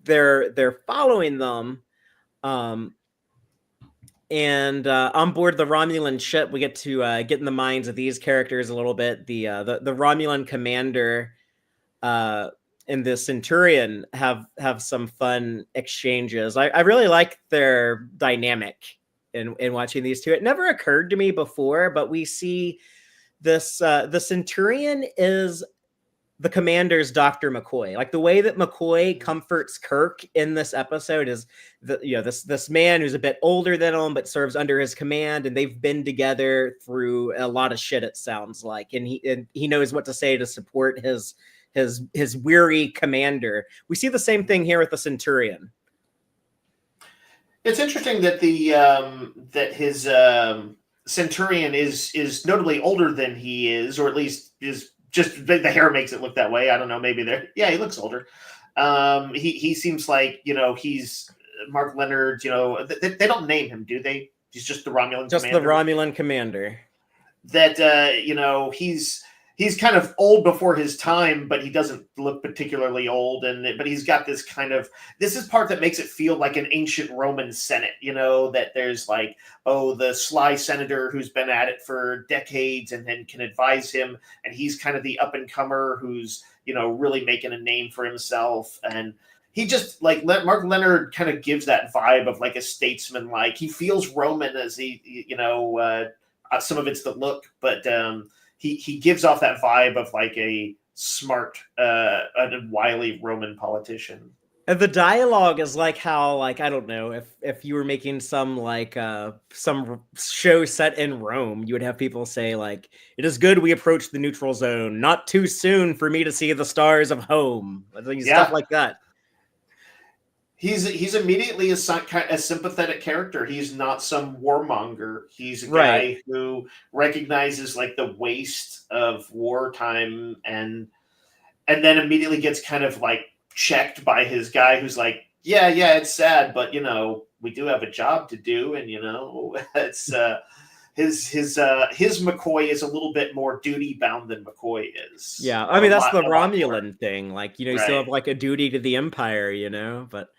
they're following them. And on board the Romulan ship, we get to get in the minds of these characters a little bit. The Romulan commander and the Centurion have some fun exchanges. I really like their dynamic in watching these two. It never occurred to me before, but we see this the Centurion is the commander's Dr. McCoy. Like the way that McCoy comforts Kirk in this episode is this man who's a bit older than him but serves under his command, and they've been together through a lot of shit, it sounds like, and he knows what to say to support his weary commander. We see the same thing here with the Centurion. It's interesting that that his Centurion is notably older than he is, or at least is. Just the hair makes it look that way. I don't know. Maybe he looks older. He seems like, he's Mark Lenard, they don't name him, do they? He's just the Romulan commander. Just the Romulan commander. That, he's kind of old before his time, but he doesn't look particularly old. But he's got this this is part that makes it feel like an ancient Roman Senate, that there's like, oh, the sly senator who's been at it for decades and then can advise him. And he's kind of the up and comer who's, really making a name for himself. And he just like Mark Lenard kind of gives that vibe of like a statesman. Like he feels Roman as some of it's the look, but he gives off that vibe of like a smart and wily Roman politician. And the dialogue is like how, like, I don't know, if you were making some some show set in Rome, you would have people say like, "It is good we approach the neutral zone. Not too soon for me to see the stars of home." Stuff like that. He's immediately a sympathetic character. He's not some warmonger. He's a guy who recognizes like the waste of wartime and then immediately gets kind of like checked by his guy who's like, yeah, it's sad, but we do have a job to do, and it's his McCoy is a little bit more duty bound than McCoy is. Yeah, I mean that's the Romulan thing. Like you still have like a duty to the Empire, but.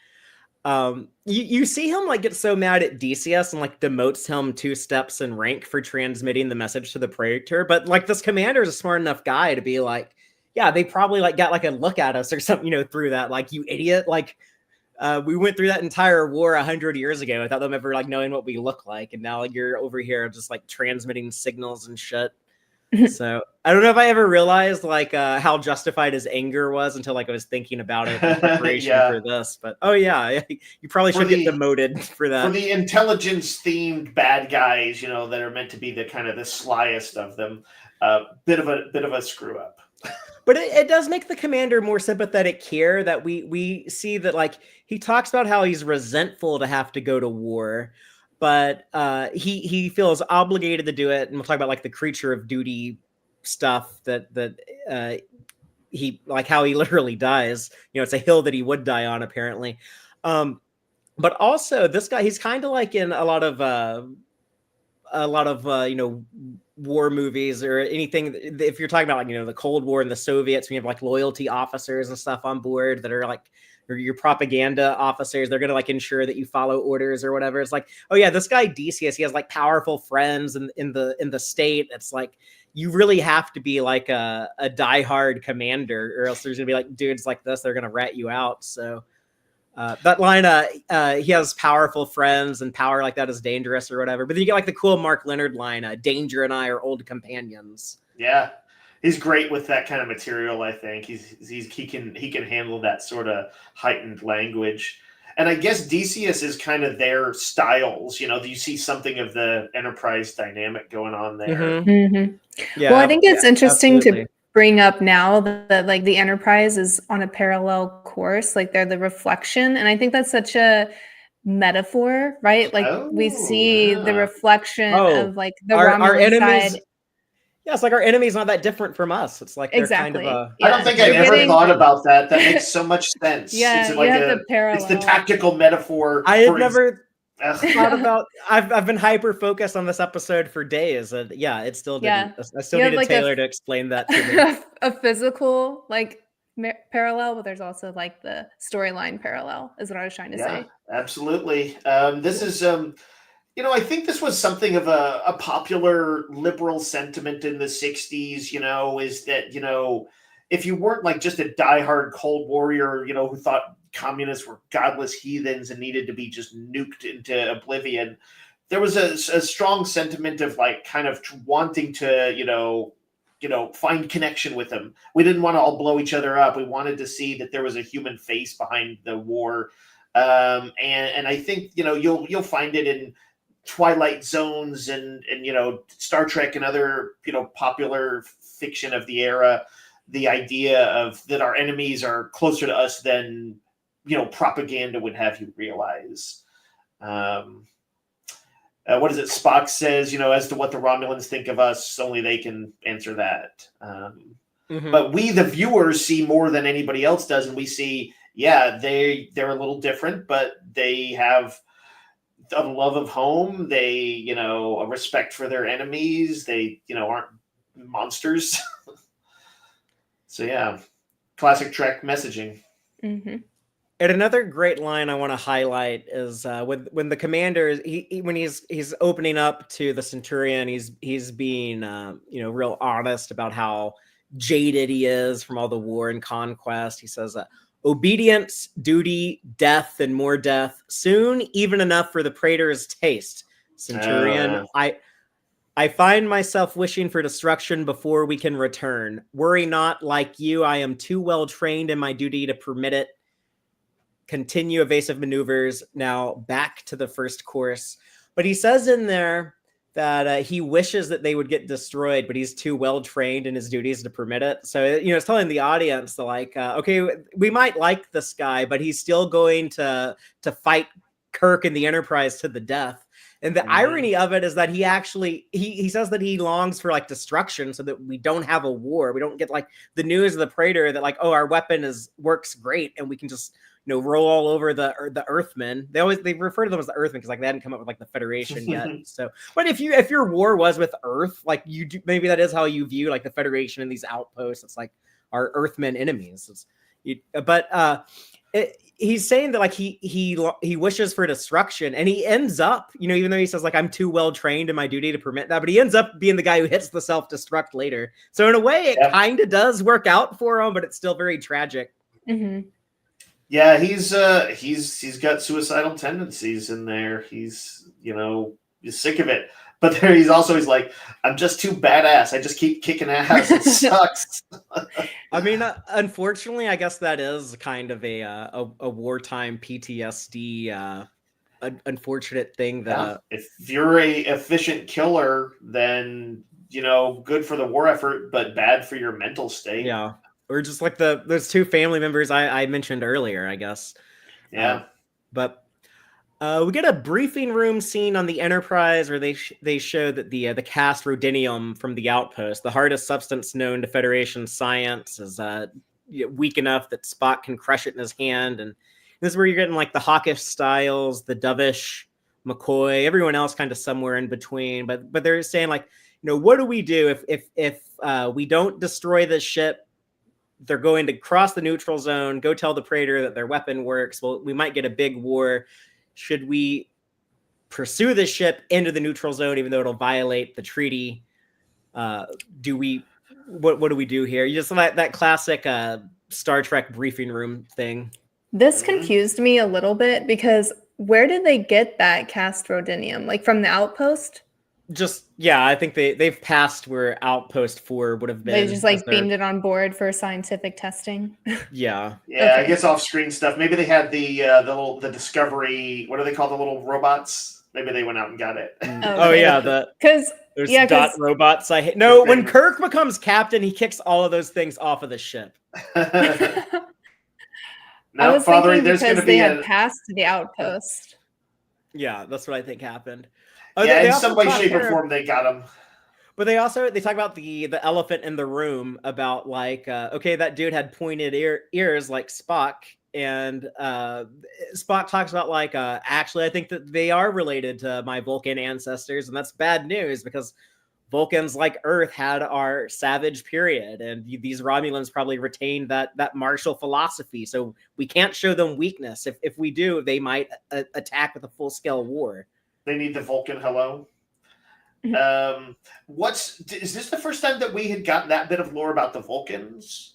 You see him like get so mad at Decius and like demotes him 2 steps in rank for transmitting the message to the Praetor, but like this commander is a smart enough guy to be like, yeah, they probably like got like a look at us or something, through that. Like, you idiot, like we went through that entire war 100 years ago without them ever like knowing what we look like, and now like you're over here just like transmitting signals and shit. So I don't know if I ever realized like how justified his anger was until like I was thinking about it in preparation for this. But you probably should get demoted for that. For the intelligence themed bad guys, that are meant to be the kind of the slyest of them, bit of a screw up. But it does make the commander more sympathetic here, that we see that like he talks about how he's resentful to have to go to war. But he feels obligated to do it, and we'll talk about like the creature of duty stuff that he like how he literally dies. It's a hill that he would die on, apparently. But also this guy, he's kind of like in a lot of war movies or anything. If you're talking about like the Cold War and the Soviets, we have like loyalty officers and stuff on board that are like. Or your propaganda officers, they're gonna like ensure that you follow orders or whatever. It's like, oh yeah, this guy Decius, he has like powerful friends in the state. It's like you really have to be like a diehard commander, or else there's gonna be like dudes like this, they're gonna rat you out. So that line, he has powerful friends and power like that is dangerous or whatever. But then you get like the cool Mark Lenard line, Danger and I are old companions. Yeah. He's great with that kind of material. I think he can handle that sort of heightened language, and I guess Decius is kind of their styles. You see something of the Enterprise dynamic going on there. Mm-hmm. Mm-hmm. Yeah, well, I think it's interesting to bring up now that like the Enterprise is on a parallel course, like they're the reflection, and I think that's such a metaphor, right? Like we see the reflection of like the Romulan side. Yeah, it's like our enemy's not that different from us. It's like they're kind of a... I don't think I've ever thought about that. That makes so much sense. Yeah, it's like it's the tactical metaphor. I had never thought about... I've been hyper-focused on this episode for days. And it still didn't... I still needed like Taylor to explain that to me. A physical, like, parallel, but there's also, like, the storyline parallel, is what I was trying to say. Absolutely. This is... I think this was something of a popular liberal sentiment in the 60s, is that, if you weren't like just a diehard Cold Warrior, who thought communists were godless heathens and needed to be just nuked into oblivion, there was a strong sentiment of like kind of wanting to, find connection with them. We didn't want to all blow each other up. We wanted to see that there was a human face behind the war. And I think, you'll find it in Twilight Zones and Star Trek and other popular fiction of the era, the idea of that our enemies are closer to us than propaganda would have you realize. What is it? Spock says, as to what the Romulans think of us, only they can answer that. But we, the viewers, see more than anybody else does, and we see, they're a little different, but they have a love of home. They, a respect for their enemies. They, aren't monsters. So yeah, classic Trek messaging. Mm-hmm. And another great line I want to highlight is when the commander when he's opening up to the Centurion, he's being real honest about how jaded he is from all the war and conquest. He says, "Obedience, duty, death, and more death. Soon, even enough for the praetor's taste. Centurion, I find myself wishing for destruction before we can return. Worry not, like you, I am too well trained in my duty to permit it. Continue evasive maneuvers. Now back to the first course." But he says in there that he wishes that they would get destroyed, but he's too well trained in his duties to permit it. So, it's telling the audience that, like, okay, we might like this guy, but he's still going to fight Kirk and the Enterprise to the death. And the irony of it is that he actually he says that he longs for like destruction so that we don't have a war. We don't get like the news of the Praetor that like, oh, our weapon works great and we can just roll all over the Earthmen. They refer to them as the Earthmen because like they hadn't come up with like the Federation yet. So, but if your war was with Earth, like maybe that is how you view like the Federation and these outposts. It's like our Earthmen enemies. He's saying that like he wishes for destruction, and he ends up, even though he says like I'm too well trained in my duty to permit that, but he ends up being the guy who hits the self-destruct later. So in a way, it kind of does work out for him, but it's still very tragic. Mm-hmm. Yeah, he's got suicidal tendencies in there. He's sick of it. But there he's like, I'm just too badass. I just keep kicking ass. It sucks. I mean, unfortunately, I guess that is kind of a wartime PTSD unfortunate thing that if you're a efficient killer, then good for the war effort, but bad for your mental state. Yeah. Or just like those two family members I mentioned earlier, I guess. Yeah. But we get a briefing room scene on the Enterprise where they show that the cast rhodinium from the outpost, the hardest substance known to Federation science, is weak enough that Spock can crush it in his hand. And this is where you're getting like the hawkish Styles, the dovish McCoy, everyone else kind of somewhere in between. But they're saying like, what do we do if we don't destroy this ship? They're going to cross the neutral zone, go tell the Praetor that their weapon works. Well, we might get a big war. Should we pursue this ship into the neutral zone, even though it'll violate the treaty? What do we do here? You just that classic Star Trek briefing room thing. This confused me a little bit because where did they get that cast rhodinium? Like from the outpost? I think they've passed where Outpost 4 would have been. They just like beamed it on board for scientific testing. Yeah. Yeah, okay. I guess off-screen stuff. Maybe they had the Discovery. What do they call the little robots? Maybe they went out and got it. Oh yeah, there's dot robots. I hate. No, when Kirk becomes captain, he kicks all of those things off of the ship. I was thinking because they had passed the outpost. Yeah, that's what I think happened. Yeah, in some way, shape, or form, they got him. But they talk about the elephant in the room, about like, okay, that dude had pointed ears like Spock, and Spock talks about like, actually, I think that they are related to my Vulcan ancestors, and that's bad news because Vulcans, like Earth, had our savage period, and these Romulans probably retained that martial philosophy. So we can't show them weakness. If we do, they might attack with a full-scale war. They need the Vulcan hello. Is this the first time that we had gotten that bit of lore about the Vulcans?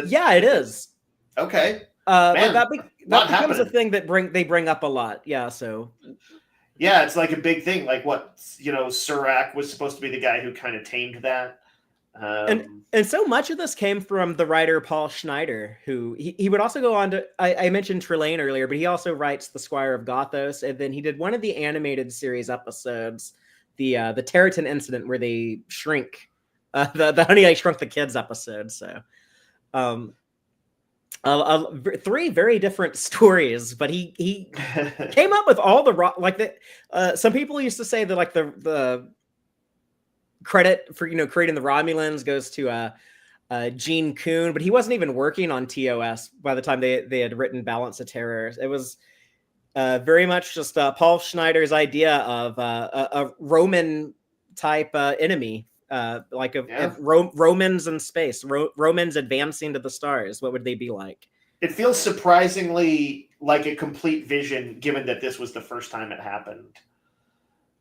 Yeah, it is. Okay. Man, that becomes a thing that they bring up a lot. Yeah, so. Yeah, it's like a big thing. Like what, Surak was supposed to be the guy who kind of tamed that. And so much of this came from the writer Paul Schneider, who he would also go on to, I mentioned Trelane earlier, but he also writes The Squire of Gothos, and then he did one of the animated series episodes, the Territon incident where they shrink, the Honey I Shrunk the Kids episode. So, 3 very different stories, but he came up with all some people used to say that like the credit for creating the Romulans goes to Gene Kuhn, but he wasn't even working on TOS by the time they had written Balance of Terror. It was very much just Paul Schneider's idea of a Roman type enemy Romans in space, Romans advancing to the stars. What would they be like? It feels surprisingly like a complete vision, given that this was the first time it happened.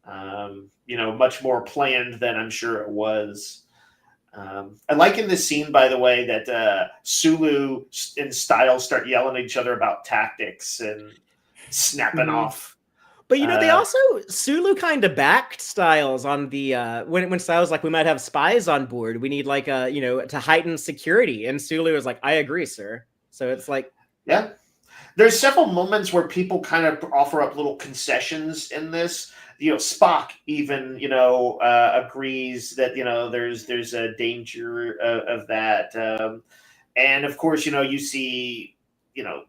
Much more planned than I'm sure it was. I like in this scene, by the way, that Sulu and Styles start yelling at each other about tactics and snapping off. But they also Sulu kind of backed Styles on the when Styles like, we might have spies on board. We need like to heighten security, and Sulu was like, I agree, sir. So it's like, yeah, there's several moments where people kind of offer up little concessions in this. Spock even agrees that there's a danger of that, and of course you see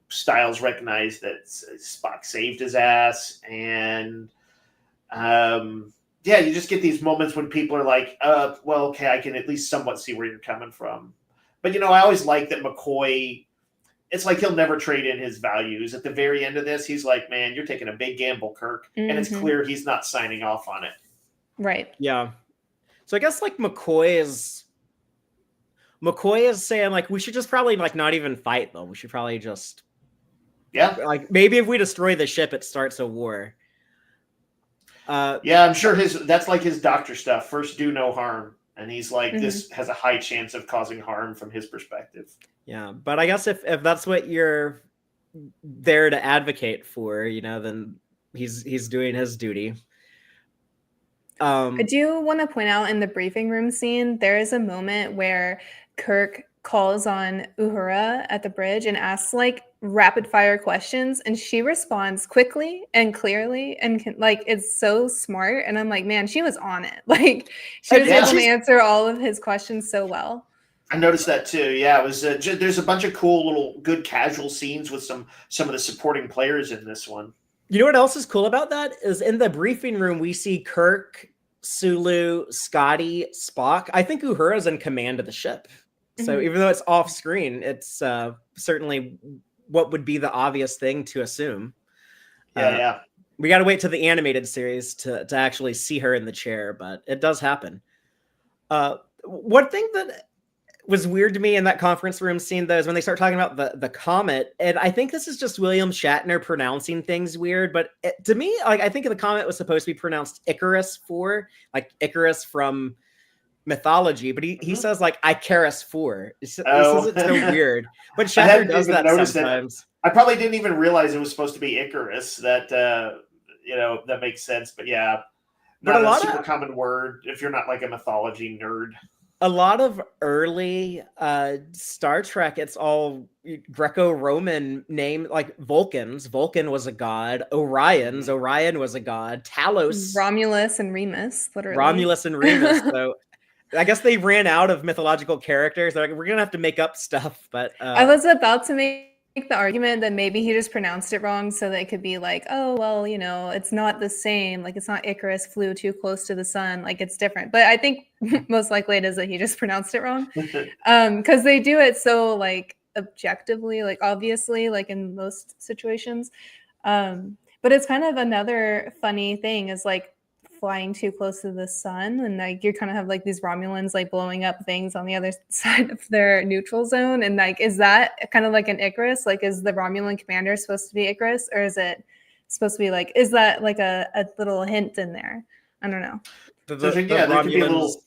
Styles recognize that Spock saved his ass, and you just get these moments when people are like, well, okay, I can at least somewhat see where you're coming from. But I always like that McCoy. It's like he'll never trade in his values. At the very end of this, he's like, man, you're taking a big gamble, Kirk. Mm-hmm. And it's clear he's not signing off on it. Right. Yeah. So I guess like McCoy is saying like, we should just probably like not even fight them. We should probably just, like maybe if we destroy the ship, it starts a war. I'm sure that's like his doctor stuff. First, do no harm. And he's like, this has a high chance of causing harm from his perspective. Yeah, but I guess if that's what you're there to advocate for, then he's doing his duty. I do want to point out in the briefing room scene, there is a moment where Kirk calls on Uhura at the bridge and asks like rapid fire questions, and she responds quickly and clearly, and it's so smart. And I'm like, man, she was on it. Like she was able to answer all of his questions so well. I noticed that too. Yeah, it was. There's a bunch of cool little good casual scenes with some of the supporting players in this one. You know what else is cool about that is in the briefing room we see Kirk, Sulu, Scotty, Spock. I think Uhura's in command of the ship. So even though it's off screen, it's certainly what would be the obvious thing to assume. Yeah. We got to wait to the animated series to actually see her in the chair, but it does happen. One thing that was weird to me in that conference room scene, though, is when they start talking about the comet, and I think this is just William Shatner pronouncing things weird, but to me, like, I think the comet was supposed to be pronounced Icarus like Icarus from mythology, but he says like Icarus 4. He says it's so weird, but Shatner does that sometimes. I probably didn't even realize it was supposed to be Icarus. That that makes sense, but yeah, not a super common word if you're not like a mythology nerd. A lot of early Star Trek, it's all Greco-Roman name, like Vulcans. Vulcan was a god. Orion was a god. Talos. Romulus and Remus, literally. Romulus and Remus. So I guess they ran out of mythological characters. They're like, we're going to have to make up stuff. But I was about to make the argument that maybe he just pronounced it wrong so that it could be like, oh, well, it's not the same. Like, it's not Icarus flew too close to the sun. Like, it's different. But I think most likely it is that he just pronounced it wrong. Because they do it so, like, objectively, like, obviously, like, in most situations. But it's kind of another funny thing is, like, flying too close to the sun, and like you kind of have like these Romulans like blowing up things on the other side of their neutral zone, and like is that kind of like an Icarus? Like is the Romulan commander supposed to be Icarus, or is it supposed to be like, is that like a little hint in there? I don't know. There could be a little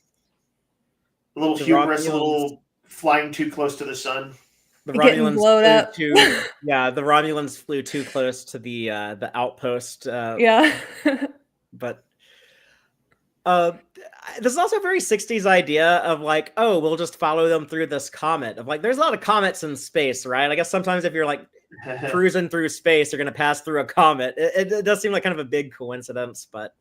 hubris, a little flying too close to the sun. The Romulans blowed up. The Romulans flew too close to the outpost. But this is also a very 60s idea of like, oh, we'll just follow them through this comet. Of like, there's a lot of comets in space, right? I guess sometimes if you're like cruising through space, you're going to pass through a comet. It does seem like kind of a big coincidence, but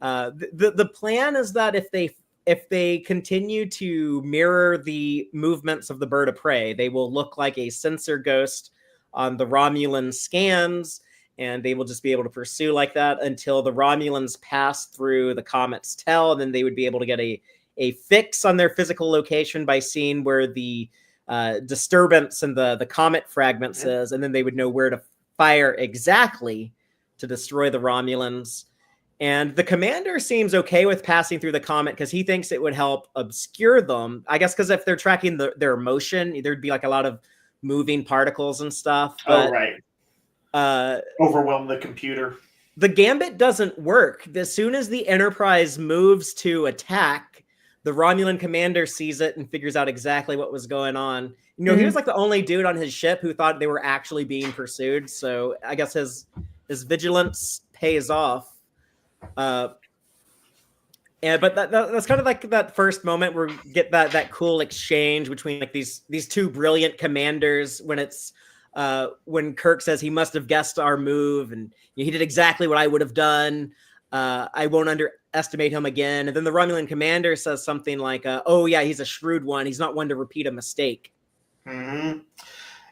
the plan is that if they continue to mirror the movements of the bird of prey, they will look like a sensor ghost on the Romulan scans, and they will just be able to pursue like that until the Romulans pass through the comet's tail, and then they would be able to get a fix on their physical location by seeing where the disturbance and the comet fragments is, and then they would know where to fire exactly to destroy the Romulans. And the commander seems okay with passing through the comet because he thinks it would help obscure them. I guess because if they're tracking their motion, there'd be like a lot of moving particles and stuff. But, right. Uh, overwhelm the computer. The gambit doesn't work. As soon as the Enterprise moves to attack, the Romulan commander sees it and figures out exactly what was going on. You know, he was like the only dude on his ship who thought they were actually being pursued. So I guess his vigilance pays off. But that's kind of like that first moment where we get that cool exchange between like these two brilliant commanders when it's when Kirk says he must have guessed our move and he did exactly what I would have done. I won't underestimate him again. And then the Romulan commander says something like, "Oh yeah, he's a shrewd one. He's not one to repeat a mistake." Mm-hmm.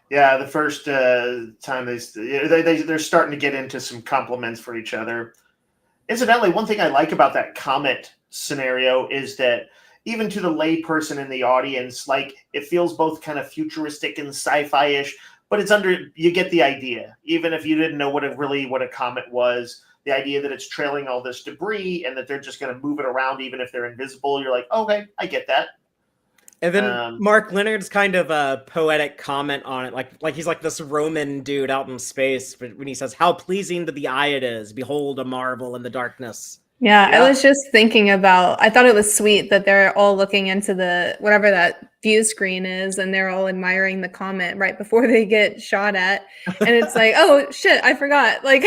Yeah, the first time they're starting to get into some compliments for each other. Incidentally, one thing I like about that comet scenario is that even to the lay person in the audience, like it feels both kind of futuristic and sci-fi-ish, but you get the idea. Even if you didn't know what a comet was, the idea that it's trailing all this debris and that they're just going to move it around even if they're invisible, you're like, okay, I get that. And then Mark Lenard's kind of a poetic comment on it, like he's like this Roman dude out in space, but when he says, "How pleasing to the eye it is, behold a marvel in the darkness." Yeah, I was just thinking I thought it was sweet that they're all looking into whatever that view screen is, and they're all admiring the comet right before they get shot at. And it's like, oh shit, I forgot. Like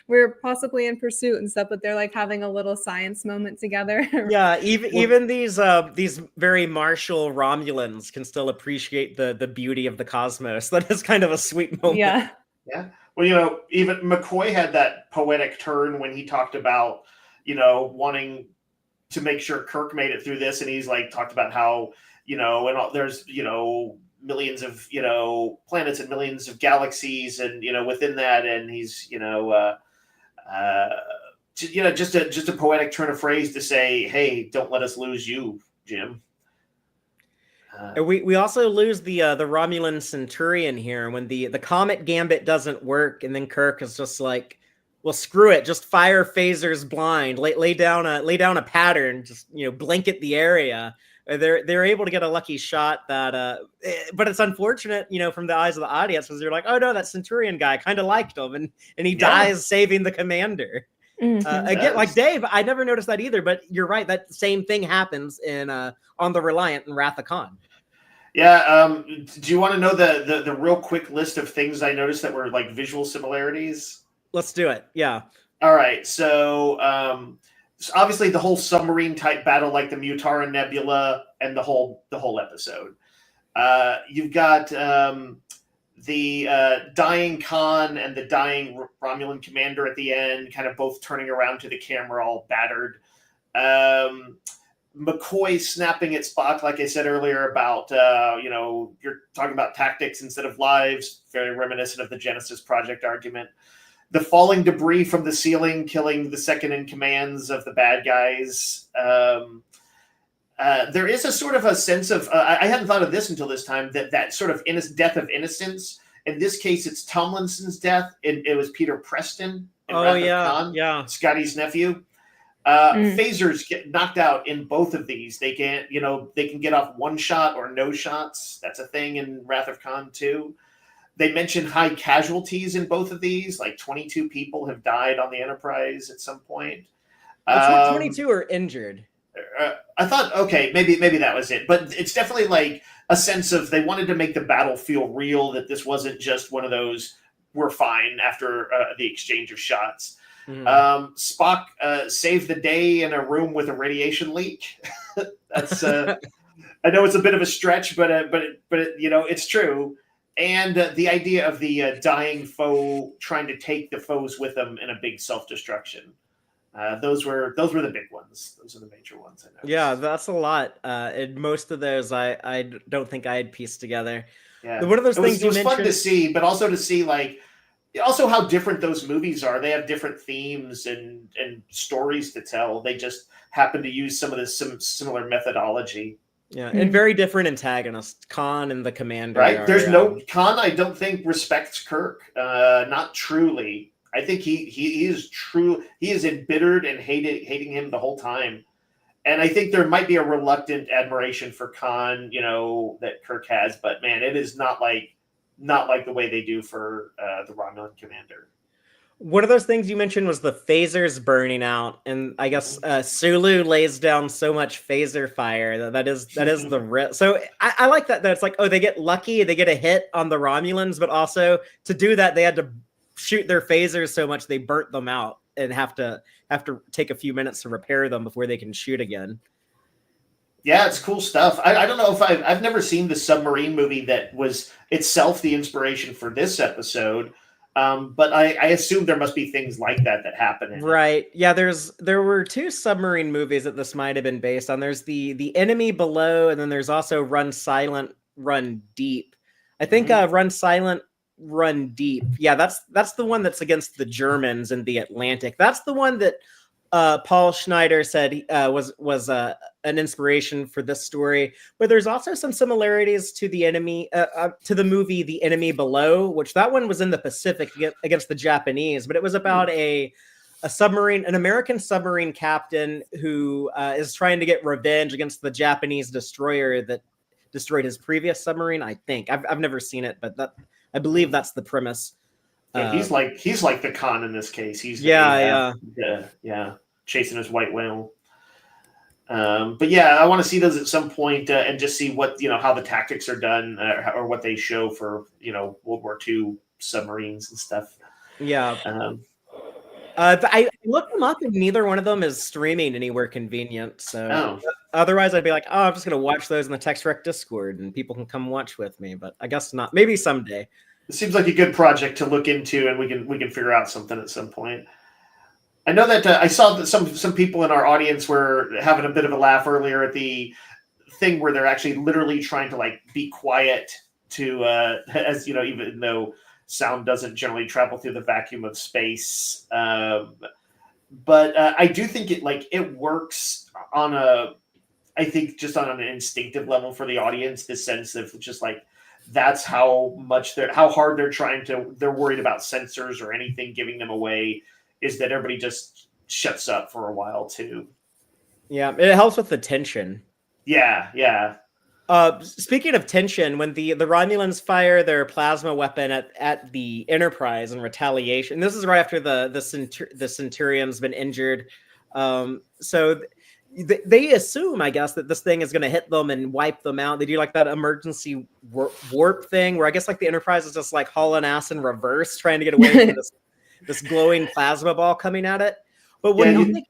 we're possibly in pursuit and stuff, but they're like having a little science moment together. Yeah, even these very martial Romulans can still appreciate the beauty of the cosmos. That is kind of a sweet moment. Yeah. Yeah. Well, even McCoy had that poetic turn when he talked about, wanting to make sure Kirk made it through this. And he's like, talked about how, there's, millions of, planets and millions of galaxies and, within that. And he's, just a poetic turn of phrase to say, hey, don't let us lose you, Jim. We also lose the Romulan Centurion here when the comet gambit doesn't work, and then Kirk is just like, well, screw it, just fire phasers blind, lay down a pattern, just blanket the area. They're able to get a lucky shot that, but it's unfortunate, from the eyes of the audience, because they're like, oh no, that Centurion guy kind of liked him, and he dies saving the commander. Again, like Dave, I never noticed that either, but you're right. That same thing happens in on the Reliant and Wrath of Khan. Yeah. Do you want to know the real quick list of things I noticed that were like visual similarities? Let's do it. Yeah. All right. So obviously the whole submarine type battle, like the Mutara Nebula, and the whole episode. You've got the dying Khan and the dying Romulan commander at the end, kind of both turning around to the camera, all battered. McCoy snapping at Spock, like I said earlier, about, you're talking about tactics instead of lives, very reminiscent of the Genesis Project argument. The falling debris from the ceiling, killing the second in commands of the bad guys. There is a sort of a sense of, I hadn't thought of this until this time, that sort of death of innocence. In this case, it's Tomlinson's death. It was Peter Preston. Scotty's nephew. Phasers get knocked out in both of these. They can get off one shot or no shots. That's a thing in Wrath of Khan too. They mention high casualties in both of these. Like 22 people have died on the Enterprise at some point. 22 are injured. I thought, okay, maybe that was it. But it's definitely like a sense of they wanted to make the battle feel real, that this wasn't just one of those, we're fine after the exchange of shots. Spock saved the day in a room with a radiation leak. That's I know it's a bit of a stretch, but it's true. And the idea of the dying foe trying to take the foes with them in a big self-destruction. Those were the big ones. Those are the major ones I noticed. Yeah, that's a lot. And most of those I don't think I had pieced together. Yeah, one of those things it was fun to see, but also to see also how different those movies are. They have different themes and stories to tell. They just happen to use some of the similar methodology. Yeah, and very different antagonists, Khan and the commander. Right? There's no Khan. I don't think respects Kirk. Not truly. I think he is true. He is embittered and hating him the whole time. And I think there might be a reluctant admiration for Khan, that Kirk has, but man, it is not like the way they do for the Romulan commander. One of those things you mentioned was the phasers burning out, and I guess Sulu lays down so much phaser fire that is the risk. So I like that it's like, oh, they get lucky, they get a hit on the Romulans, but also to do that they had to shoot their phasers so much they burnt them out and have to take a few minutes to repair them before they can shoot again. Yeah, it's cool stuff. I don't know if I've never seen the submarine movie that was itself the inspiration for this episode. But I assume there must be things like that happen. Right. Yeah, there were 2 submarine movies that this might have been based on. There's the Enemy Below, and then there's also Run Silent, Run Deep. I think Run Silent, Run Deep. Yeah, that's the one that's against the Germans in the Atlantic. That's the one that Paul Schneider said was an inspiration for this story. But there's also some similarities to the enemy to the movie The Enemy Below, which that one was in the Pacific against the Japanese, but it was about a submarine, an American submarine captain who is trying to get revenge against the Japanese destroyer that destroyed his previous submarine. I think I've never seen it, but I believe that's the premise. Yeah, he's like the Khan in this case. He's yeah, chasing his white whale. But yeah, I want to see those at some point and just see what how the tactics are done or what they show for World War II submarines and stuff. Yeah. I looked them up and neither one of them is streaming anywhere convenient. So otherwise I'd be like, oh, I'm just gonna watch those in the Tex-Trek Discord and people can come watch with me. But I guess not. Maybe someday. It seems like a good project to look into, and we can figure out something at some point. I know that I saw that some people in our audience were having a bit of a laugh earlier at the thing where they're actually literally trying to like be quiet to as even though sound doesn't generally travel through the vacuum of space. But I do think it works on just on an instinctive level for the audience, this sense of just like that's how hard they're worried about censors or anything giving them away, is that everybody just shuts up for a while too. Yeah, it helps with the tension. Yeah. Speaking of tension, when the Romulans fire their plasma weapon at the Enterprise in retaliation, this is right after the Centurion's been injured. So they assume, I guess, that this thing is going to hit them and wipe them out. They do like that emergency warp thing where I guess like the Enterprise is just like hauling ass in reverse, trying to get away from this glowing plasma ball coming at it. But when you think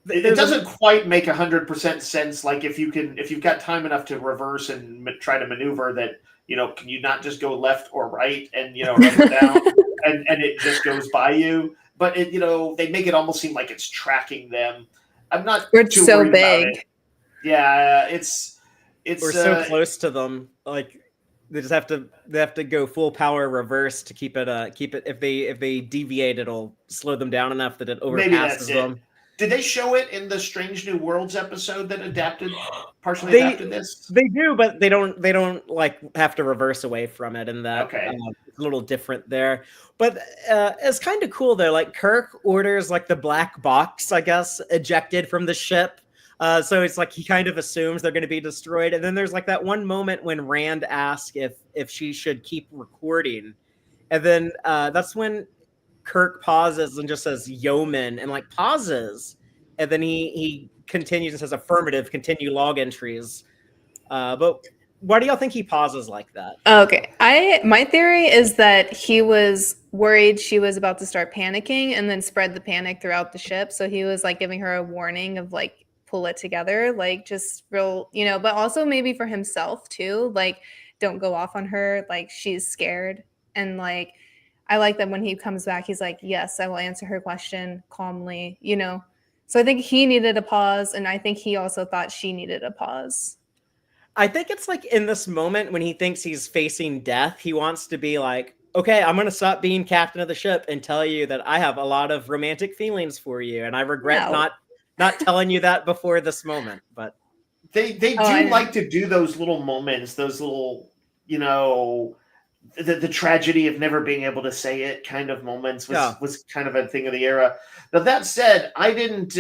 it doesn't quite make 100% sense. Like if you've got time enough to reverse and try to maneuver that, can you not just go left or right and run it down and it just goes by you? But they make it almost seem like it's tracking them. I'm not. It's too so worried big. About it. Yeah, it's. We're so close to them. Like they just have to go full power reverse to keep it. If they deviate, it'll slow them down enough that it overpasses them. Did they show it in the Strange New Worlds episode that partially adapted this? They do, but they don't like have to reverse away from it, and that it's a little different there. But it's kind of cool though. Like Kirk orders like the black box, I guess, ejected from the ship. So it's like he kind of assumes they're going to be destroyed, and then there's like that one moment when Rand asks if she should keep recording, and then that's when Kirk pauses and just says yeoman and like pauses, and then he continues and says affirmative, continue log entries. But why do y'all think he pauses like that? Okay, my theory is that he was worried she was about to start panicking and then spread the panic throughout the ship. So he was like giving her a warning of like pull it together, like just real, but also maybe for himself too, like don't go off on her, like she's scared. And like I like that when he comes back, he's like, yes, I will answer her question calmly, So I think he needed a pause, and I think he also thought she needed a pause. I think it's like in this moment when he thinks he's facing death, he wants to be like, okay, I'm going to stop being captain of the ship and tell you that I have a lot of romantic feelings for you, and I regret not telling you that before this moment. But they do like to do those little moments, those little, the tragedy of never being able to say it kind of moments was kind of a thing of the era. Now that said, I didn't.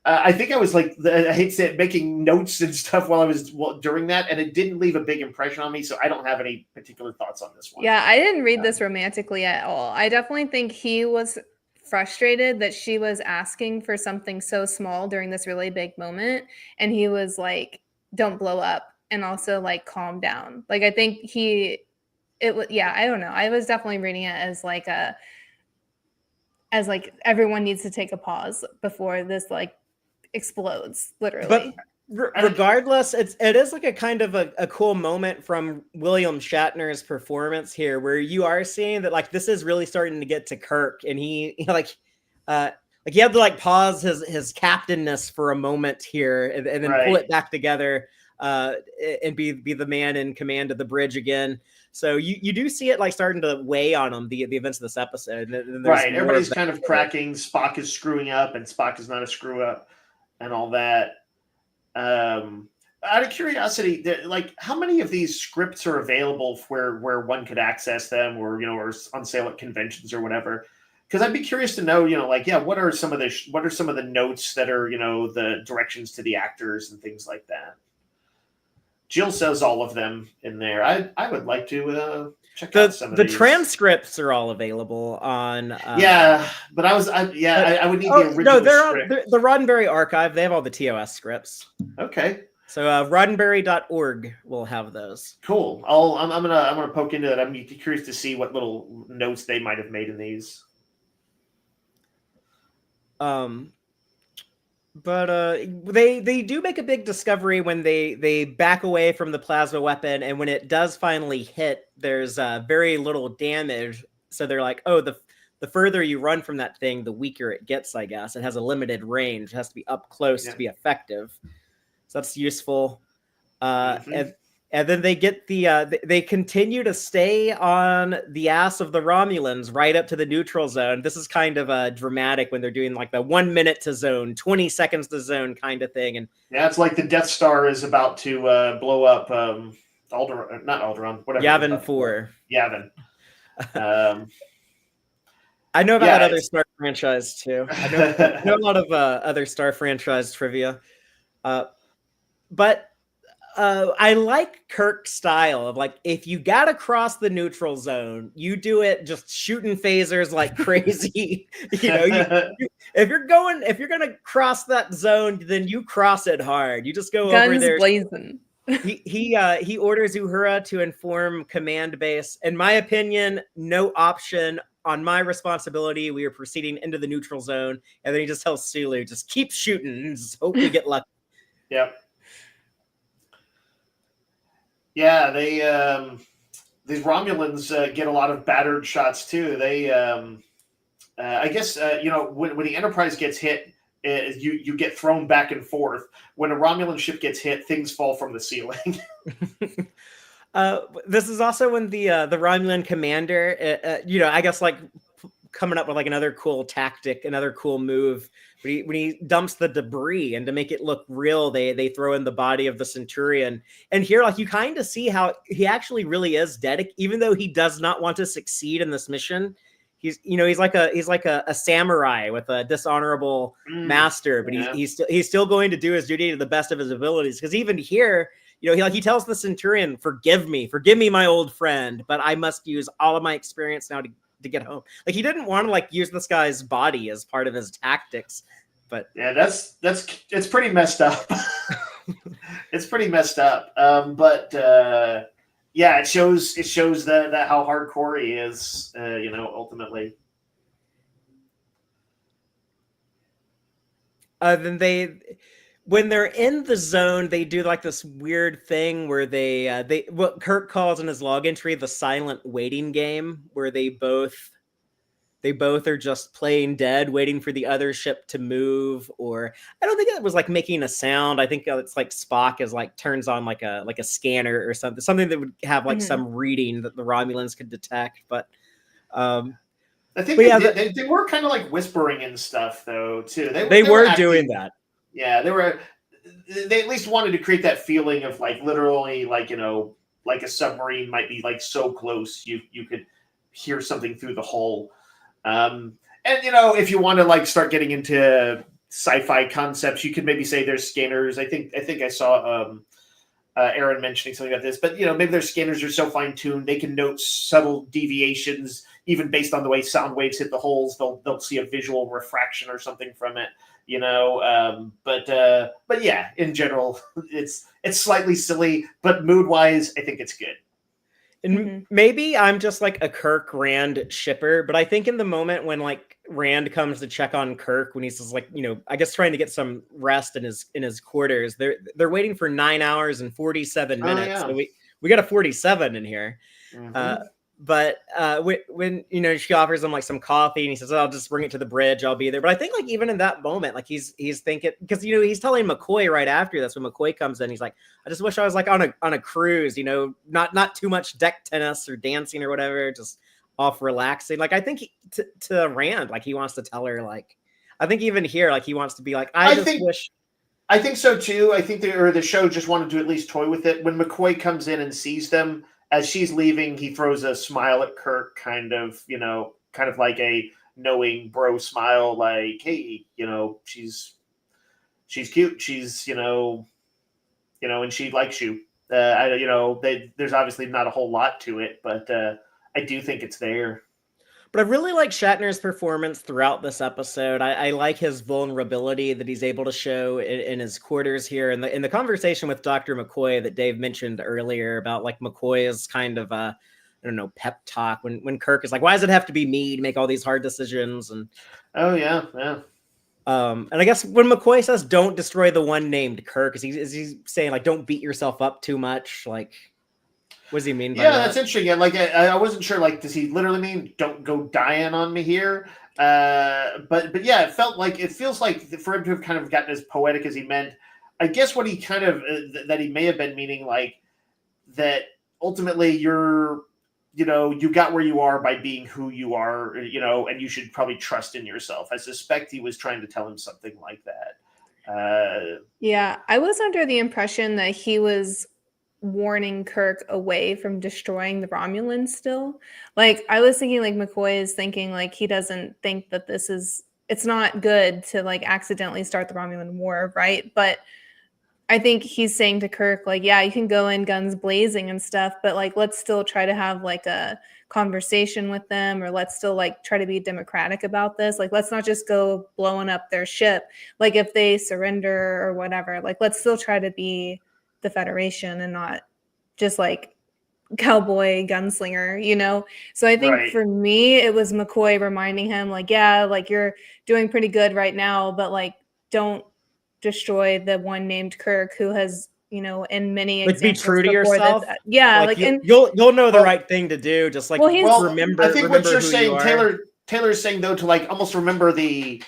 I think I was like, I hate to say it, making notes and stuff while I was during that, and it didn't leave a big impression on me. So I don't have any particular thoughts on this one. Yeah, I didn't read this romantically at all. I definitely think he was frustrated that she was asking for something so small during this really big moment, and he was like, "Don't blow up," and also like, "Calm down." Like, I think it was, yeah, I don't know. I was definitely reading it as like everyone needs to take a pause before this like explodes, literally. But regardless, it is like a kind of a cool moment from William Shatner's performance here, where you are seeing that like this is really starting to get to Kirk, and he like he had to like pause his captainness for a moment here, and then pull it back together and be the man in command of the bridge again. So you do see it like starting to weigh on him, the events of this episode. And right, everybody's kind of cracking. Spock is screwing up, and Spock is not a screw up, and all that. Out of curiosity, like how many of these scripts are available where one could access them, or or on sale at conventions or whatever? Because I'd be curious to know, like what are some of the notes that are the directions to the actors and things like that. Jill says all of them in there. I would like to check out some of these. The transcripts are all available on. But I would need the original. No, they're on the Roddenberry archive. They have all the TOS scripts. Okay. So Roddenberry.org will have those. Cool. I'm gonna poke into that. I'm curious to see what little notes they might have made in these. But they do make a big discovery when they back away from the plasma weapon, and when it does finally hit, there's very little damage. So they're like, oh, the further you run from that thing, the weaker it gets, I guess. It has a limited range. It has to be up close to be effective. So that's useful. And then they get they continue to stay on the ass of the Romulans right up to the neutral zone. This is kind of dramatic when they're doing like the 1 minute to zone, 20 seconds to zone kind of thing. And yeah, it's like the Death Star is about to blow up Alderaan, whatever. Yavin 4. Yavin. I know about that other Star franchise too. I know a lot of other Star franchise trivia. But I like Kirk's style of like, if you got to cross the neutral zone, you do it just shooting phasers like crazy. If you're going to cross that zone, then you cross it hard. You just go over there. Blazing. He orders Uhura to inform command base. In my opinion, no option. On my responsibility, we are proceeding into the neutral zone, and then he just tells Sulu, just keep shooting and just hope we get lucky. Yep. Yeah, these Romulans get a lot of battered shots too. They, I guess, when the Enterprise gets hit, you get thrown back and forth. When a Romulan ship gets hit, things fall from the ceiling. This is also when the Romulan commander, I guess like coming up with like another cool tactic, another cool move. When he dumps the debris, and to make it look real, they throw in the body of the Centurion. And here, like, you kind of see how he actually really is dedicated, even though he does not want to succeed in this mission. He's like a samurai with a dishonorable master, but he's still going to do his duty to the best of his abilities. Because even here, he tells the Centurion, forgive me, my old friend, but I must use all of my experience now to get home. Like, he didn't want to like use this guy's body as part of his tactics, but yeah, it's pretty messed up. It's pretty messed up. But yeah, it shows that how hardcore he is, ultimately. Then when they're in the zone, they do like this weird thing where they what Kirk calls in his log entry the silent waiting game, where they both are just playing dead, waiting for the other ship to move. Or I don't think it was like making a sound. I think it's like Spock is like turns on like a scanner or something that would have like some reading that the Romulans could detect. But I think they were kind of like whispering and stuff though too. They were doing that. Yeah, they at least wanted to create that feeling of like literally like, like a submarine might be like so close you could hear something through the hull. And if you want to like start getting into sci-fi concepts, you could maybe say there's scanners. I think I saw Aaron mentioning something about this, but maybe their scanners are so fine-tuned they can note subtle deviations even based on the way sound waves hit the holes. They'll see a visual refraction or something from it. But yeah, in general, it's slightly silly, but mood-wise, I think it's good. And maybe I'm just like a Kirk Rand shipper, but I think in the moment when like Rand comes to check on Kirk, when he's just like, I guess trying to get some rest in his quarters, they're waiting for 9 hours and 47 minutes. Yeah. So we got a 47 in here. But when she offers him like some coffee and he says, I'll just bring it to the bridge, I'll be there. But I think like even in that moment, like he's thinking, because he's telling McCoy right after this, when McCoy comes in, he's like, I just wish I was like on a cruise, not too much deck tennis or dancing or whatever, just off relaxing. Like I think to Rand, like he wants to tell her, like I think even here, like he wants to be like, I think so too. I think the show just wanted to at least toy with it. When McCoy comes in and sees them as she's leaving, he throws a smile at Kirk, kind of like a knowing bro smile, like, hey, she's cute, she's and she likes you. There's obviously not a whole lot to it, but I do think it's there. But I really like Shatner's performance throughout this episode. I like his vulnerability that he's able to show in his quarters here. And in the conversation with Dr. McCoy that Dave mentioned earlier about like McCoy's kind of pep talk when Kirk is like, why does it have to be me to make all these hard decisions? And yeah. And I guess when McCoy says don't destroy the one named Kirk, is he saying like don't beat yourself up too much? Like, what does he mean by that? That's interesting. Yeah, like I wasn't sure. Like, does he literally mean don't go dying on me here? But yeah, it feels like for him to have kind of gotten as poetic as he meant. I guess what he kind of that he may have been meaning like that ultimately you got where you are by being who you are, and you should probably trust in yourself. I suspect he was trying to tell him something like that. Yeah, I was under the impression that he was warning Kirk away from destroying the Romulans still. Like, I was thinking like McCoy is thinking like he doesn't think that it's not good to like accidentally start the Romulan War, right? But I think he's saying to Kirk, like, yeah, you can go in guns blazing and stuff, but like, let's still try to have like a conversation with them, or let's still like try to be democratic about this. Like, let's not just go blowing up their ship. Like, if they surrender or whatever, like, let's still try to be the Federation and not just like cowboy gunslinger, So I think for me, it was McCoy reminding him like, yeah, like you're doing pretty good right now, but like, don't destroy the one named Kirk who has, in many like examples be true to yourself. You'll know the right thing to do. Just like remember. I think what you're saying, you Taylor is saying though to like almost remember the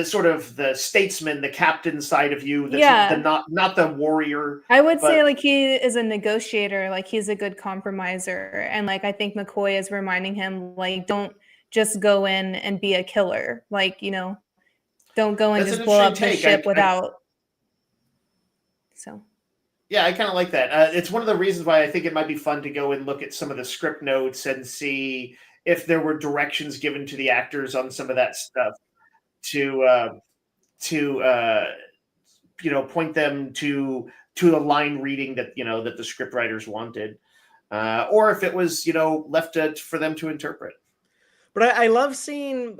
sort of the statesman, the captain side of you. That's not the warrior. I would say like he is a negotiator. Like he's a good compromiser, and like I think McCoy is reminding him like don't just go in and be a killer. Like don't go and just blow up the ship without. So. Yeah, I kind of like that. It's one of the reasons why I think it might be fun to go and look at some of the script notes and see if there were directions given to the actors on some of that stuff to point them to a line reading that that the script writers wanted, or if it was left for them to interpret. But I love seeing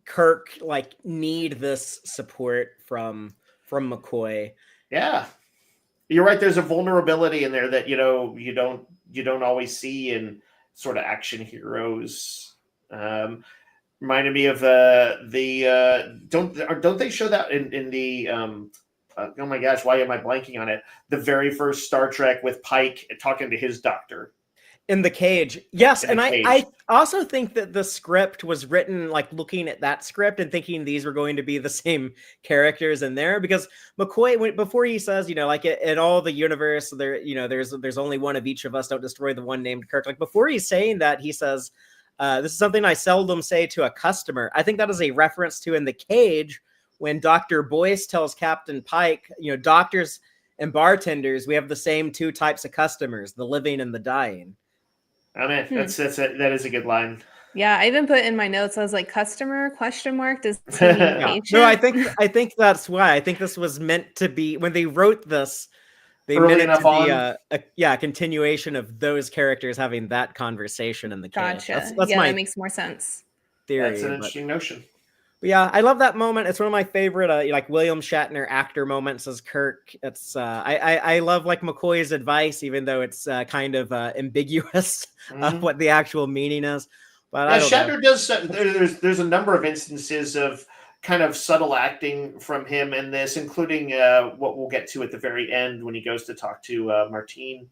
Kirk like need this support from McCoy. Yeah, you're right. There's a vulnerability in there that you don't always see in sort of action heroes. Reminded me of don't they show that in the oh my gosh, why am I blanking on it? The very first Star Trek with Pike talking to his doctor. In the cage. Yes, and I also think that the script was written like looking at that script and thinking these were going to be the same characters in there, because McCoy, before he says, like in all the universe, there, there's only one of each of us, don't destroy the one named Kirk. Like before he's saying that, he says, this is something I seldom say to a customer. I think that is a reference to in the cage when Dr. Boyce tells Captain Pike, doctors and bartenders, we have the same two types of customers, the living and the dying. I mean, that is a good line. Yeah, I even put in my notes, I was like, customer, question mark, does he mean patient? No, I think that's why. I think this was meant to be, when they wrote this, they Early meant it enough to be a continuation of those characters having that conversation in the cave. Gotcha. That's yeah, my that makes more sense. theory. That's an interesting notion. Yeah, I love that moment. It's one of my favorite, like William Shatner actor moments as Kirk. It's I love like McCoy's advice, even though it's kind of ambiguous of what the actual meaning is. But yeah, I don't Shatner know. does. There's a number of instances of kind of subtle acting from him in this, including what we'll get to at the very end when he goes to talk to Martine.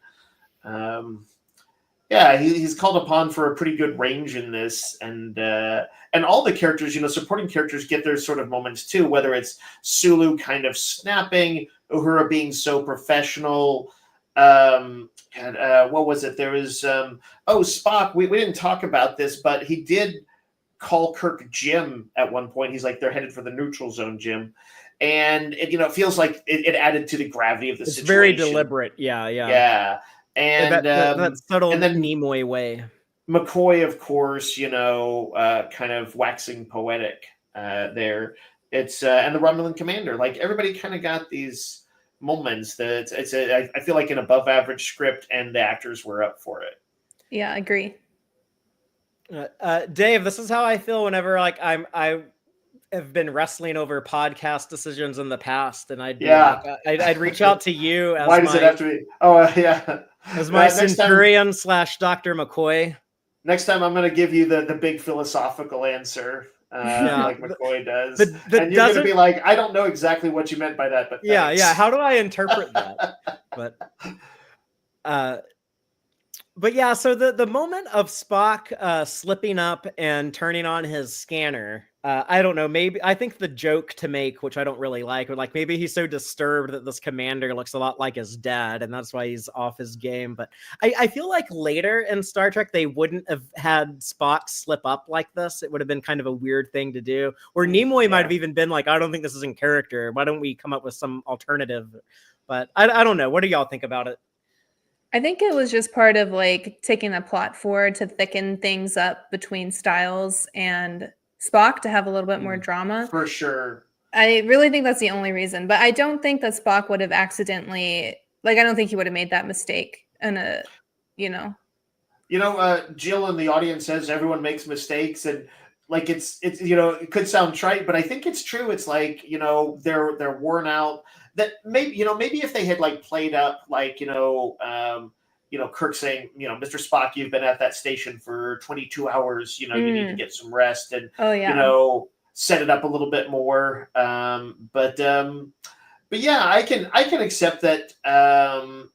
Yeah, he's called upon for a pretty good range in this, and all the characters, supporting characters get their sort of moments too. Whether it's Sulu kind of snapping, Uhura being so professional, and what was it? There was Spock. We didn't talk about this, but he did call Kirk Jim at one point. He's like, they're headed for the neutral zone, Jim, and it feels like it added to the gravity of the situation. It's very deliberate. Yeah. And that subtle and then Nimoy way. McCoy, of course, kind of waxing poetic there. It's and the Romulan commander, like everybody kind of got these moments that I feel like an above average script, and the actors were up for it. Yeah, I agree. Dave, this is how I feel whenever like I have been wrestling over podcast decisions in the past, and I'd reach out to you. As Why does it have to be? Oh, yeah. As my Centurion / Dr. McCoy. Next time, I'm going to give you the big philosophical answer, like McCoy does, and you're going to be like, I don't know exactly what you meant by that, but thanks. yeah. How do I interpret that? But yeah, so the moment of Spock slipping up and turning on his scanner, I don't know, maybe I think the joke to make, which I don't really like, or like maybe he's so disturbed that this commander looks a lot like his dad, and that's why he's off his game. But I feel like later in Star Trek, they wouldn't have had Spock slip up like this. It would have been kind of a weird thing to do. Or Nimoy might have even been like, I don't think this is in character. Why don't we come up with some alternative? But I don't know. What do y'all think about it? I think it was just part of like taking the plot forward to thicken things up between Styles and Spock to have a little bit more drama. For sure. I really think that's the only reason. But I don't think that Spock would have accidentally, I don't think he would have made that mistake Jill in the audience says everyone makes mistakes, and like it's it could sound trite, but I think it's true. It's like, they're worn out. That maybe if they had like played up Kirk saying, Mr. Spock, you've been at that station for 22 hours, you need to get some rest, and set it up a little bit more. But yeah, I can accept that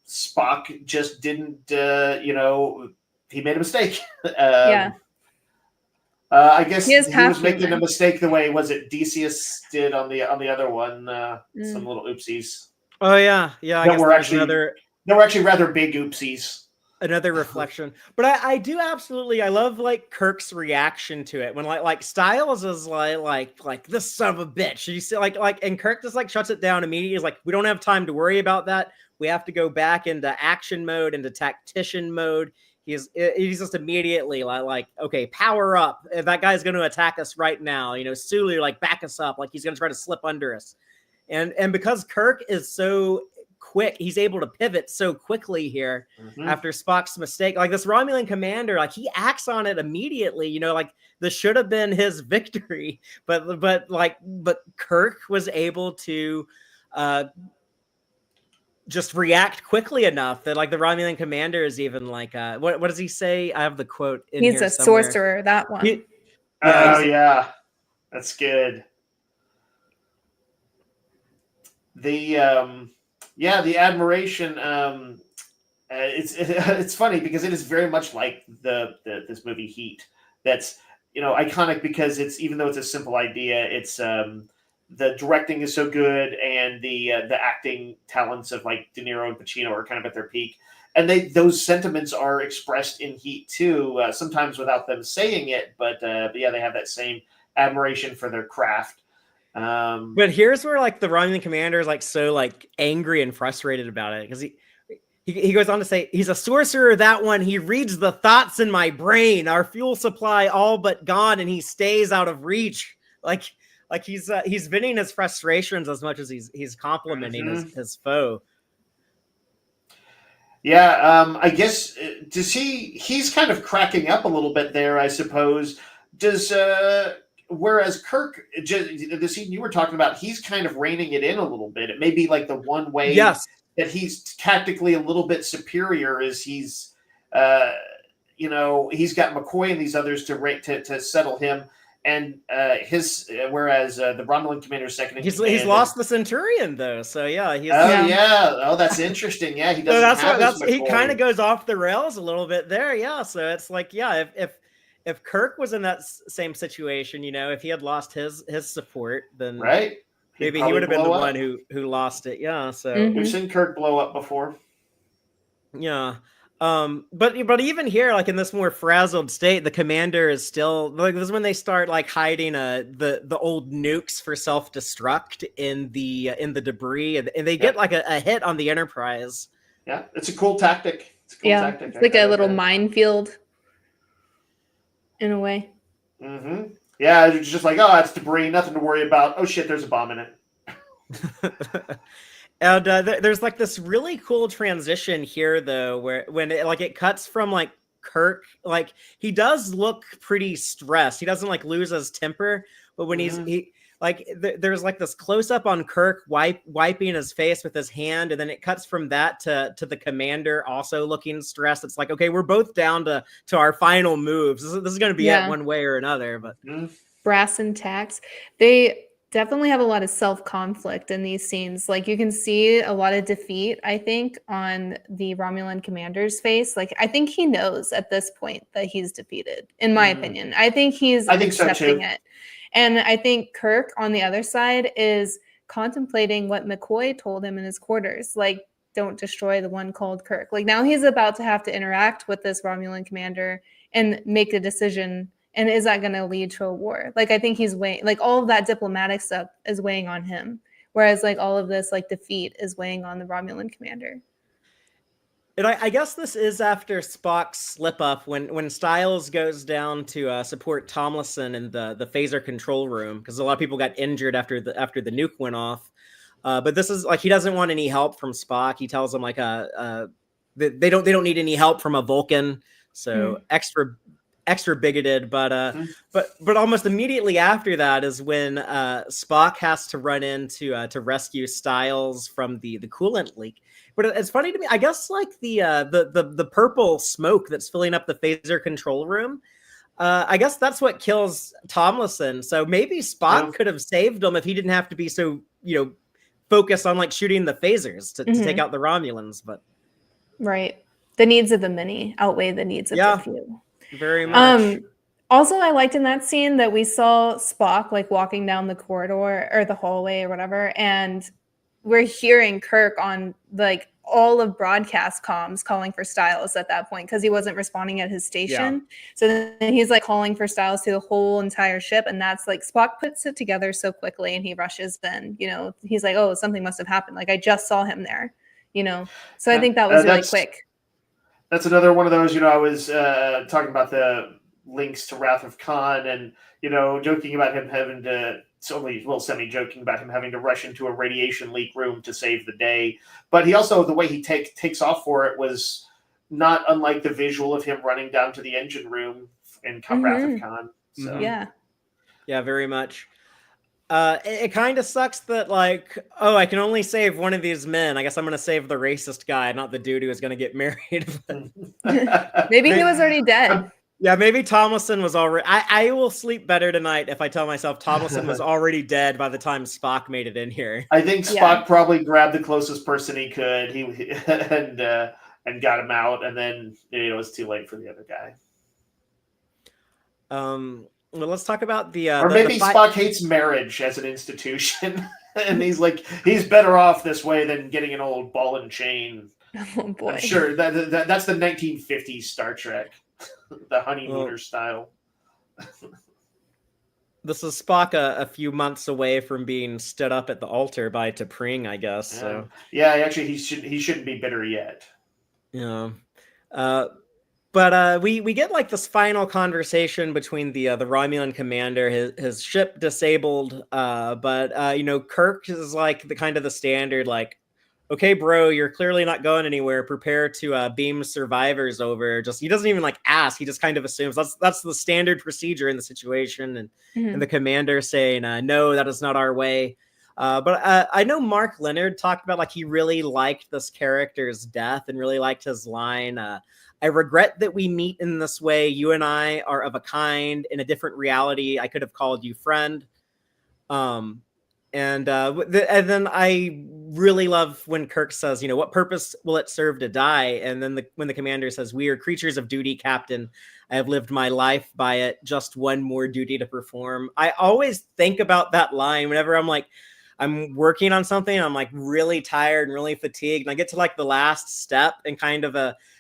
Spock just didn't he made a mistake. I guess he was making a mistake the way Decius did on the other one. Some little oopsies. Oh yeah. I guess they were actually rather big oopsies. Another reflection. But I do absolutely, I love like Kirk's reaction to it when like Styles is like this son of a bitch. You see and Kirk just like shuts it down immediately. He's like, we don't have time to worry about that. We have to go back into action mode, into tactician mode. He's just immediately like, okay, power up. That guy's going to attack us right now. Sulu, like, back us up. Like, he's going to try to slip under us. And because Kirk is so quick, he's able to pivot so quickly here after Spock's mistake. Like, this Romulan commander, like, he acts on it immediately. Like, this should have been his victory. But Kirk was able to just react quickly enough that like the Romulan commander is even like what does he say? I have the quote in He's here a somewhere. sorcerer, that one. Yeah, that's good. The admiration, it's funny because it is very much like this movie Heat. That's iconic because it's, even though it's a simple idea, it's the directing is so good, and the acting talents of like De Niro and Pacino are kind of at their peak, and those sentiments are expressed in Heat too, sometimes without them saying it, but yeah, they have that same admiration for their craft. But here's where like the Romulan commander is like so like angry and frustrated about it, because he goes on to say, he's a sorcerer, that one. He reads the thoughts in my brain. Our fuel supply all but gone, and he stays out of reach. Like he's venting his frustrations as much as he's complimenting his foe. Yeah, I guess he's kind of cracking up a little bit there, I suppose. Whereas Kirk, the scene you were talking about, he's kind of reining it in a little bit. It may be like the one way that he's tactically a little bit superior is he's got McCoy and these others to settle him. And whereas the Romulan commander's second in command, he's lost the Centurion though, so yeah. That's interesting. Yeah, he doesn't. He kind of goes off the rails a little bit there. Yeah, so it's like if Kirk was in that same situation, if he had lost his support, then maybe he would have been the one who lost it. Yeah, so we've seen Kirk blow up before. Yeah. But even here, like in this more frazzled state, the commander is still like, this is when they start like hiding the old nukes for self-destruct in the debris, and they get like a hit on the Enterprise. Yeah, it's a cool tactic. It's like a little minefield in a way. Mm-hmm. Yeah, it's just like, oh, it's debris, nothing to worry about. Oh shit, there's a bomb in it. And there's like this really cool transition here, though, where when it cuts from like Kirk, like he does look pretty stressed. He doesn't like lose his temper, but when there's like this close up on Kirk wiping his face with his hand, and then it cuts from that to the commander also looking stressed. It's like, okay, we're both down to our final moves. This is going to be it one way or another. But brass and tacks, they definitely have a lot of self-conflict in these scenes. Like you can see a lot of defeat, I think, on the Romulan commander's face. Like I think he knows at this point that he's defeated, in my opinion. I think he's accepting it. And I think Kirk on the other side is contemplating what McCoy told him in his quarters. Like, don't destroy the one called Kirk. Like now he's about to have to interact with this Romulan commander and make a decision. And is that going to lead to a war? Like, I think he's weighing, like all of that diplomatic stuff is weighing on him. Whereas like all of this like defeat is weighing on the Romulan commander. And I guess this is after Spock's slip up when Styles goes down to support Tomlinson in the phaser control room, because a lot of people got injured after the nuke went off. But this is like, he doesn't want any help from Spock. He tells them like they don't need any help from a Vulcan. So extra bigoted, but almost immediately after that is when Spock has to run in to rescue Styles from the coolant leak. But it's funny to me, I guess, like the purple smoke that's filling up the phaser control room, I guess that's what kills Tomlinson. So maybe Spock could have saved him if he didn't have to be so focused on like shooting the phasers to take out the Romulans. But right, the needs of the many outweigh the needs of the few. Very much. Also, I liked in that scene that we saw Spock like walking down the corridor or the hallway or whatever, and we're hearing Kirk on like all of broadcast comms calling for Styles at that point because he wasn't responding at his station. Yeah. So then he's like calling for Styles to the whole entire ship, and that's like Spock puts it together so quickly, and he rushes in. He's like, "Oh, something must have happened. Like I just saw him there." So I think that was really quick. That's another one of those, I was talking about the links to Wrath of Khan and, joking about him having to, semi-joking about him having to rush into a radiation leak room to save the day. But he also, the way he takes off for it was not unlike the visual of him running down to the engine room in Wrath of Khan. So. Yeah, very much. It kind of sucks that like, I can only save one of these men. I guess I'm going to save the racist guy, not the dude who is going to get married. Maybe he was already dead. Yeah, maybe Tomlinson was already... I will sleep better tonight if I tell myself Tomlinson was already dead by the time Spock made it in here. I think Spock probably grabbed the closest person he could and got him out, and then it was too late for the other guy. Well, let's talk about or maybe Spock hates marriage as an institution, and he's like, he's better off this way than getting an old ball and chain. Oh boy! I'm sure that's the 1950s Star Trek, the honeymooner style. this is Spock a few months away from being stood up at the altar by T'Pring, I guess. So yeah, actually, he shouldn't be bitter yet. yeah. But we get like this final conversation between the Romulan commander, his ship disabled, but Kirk is like the kind of the standard like, okay, bro, you're clearly not going anywhere. Prepare to beam survivors over. Just he doesn't even like ask. He just kind of assumes that's the standard procedure in the situation, and the commander saying, no, that is not our way. But I know Mark Lenard talked about like he really liked this character's death and really liked his line. I regret that we meet in this way. You and I are of a kind. In a different reality, I could have called you friend. And then I really love when Kirk says, what purpose will it serve to die? And then when the commander says, we are creatures of duty, Captain. I have lived my life by it. Just one more duty to perform. I always think about that line whenever I'm working on something. I'm like really tired and really fatigued. And I get to like the last step and kind of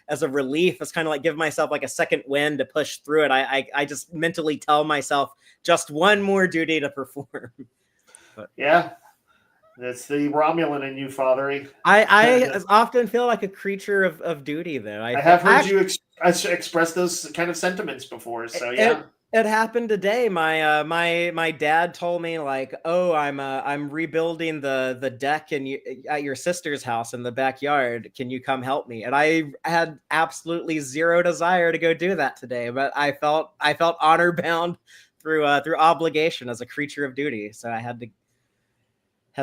as a relief, it's kind of like give myself like a second wind to push through it. I just mentally tell myself just one more duty to perform. But yeah, that's the Romulan in you, fathery. I often feel like a creature of duty, though. I have heard you express those kind of sentiments before, so yeah. It happened today. My dad told me like, oh, I'm rebuilding the deck at your sister's house in the backyard. Can you come help me? And I had absolutely zero desire to go do that today, but I felt honor bound through obligation as a creature of duty. So I had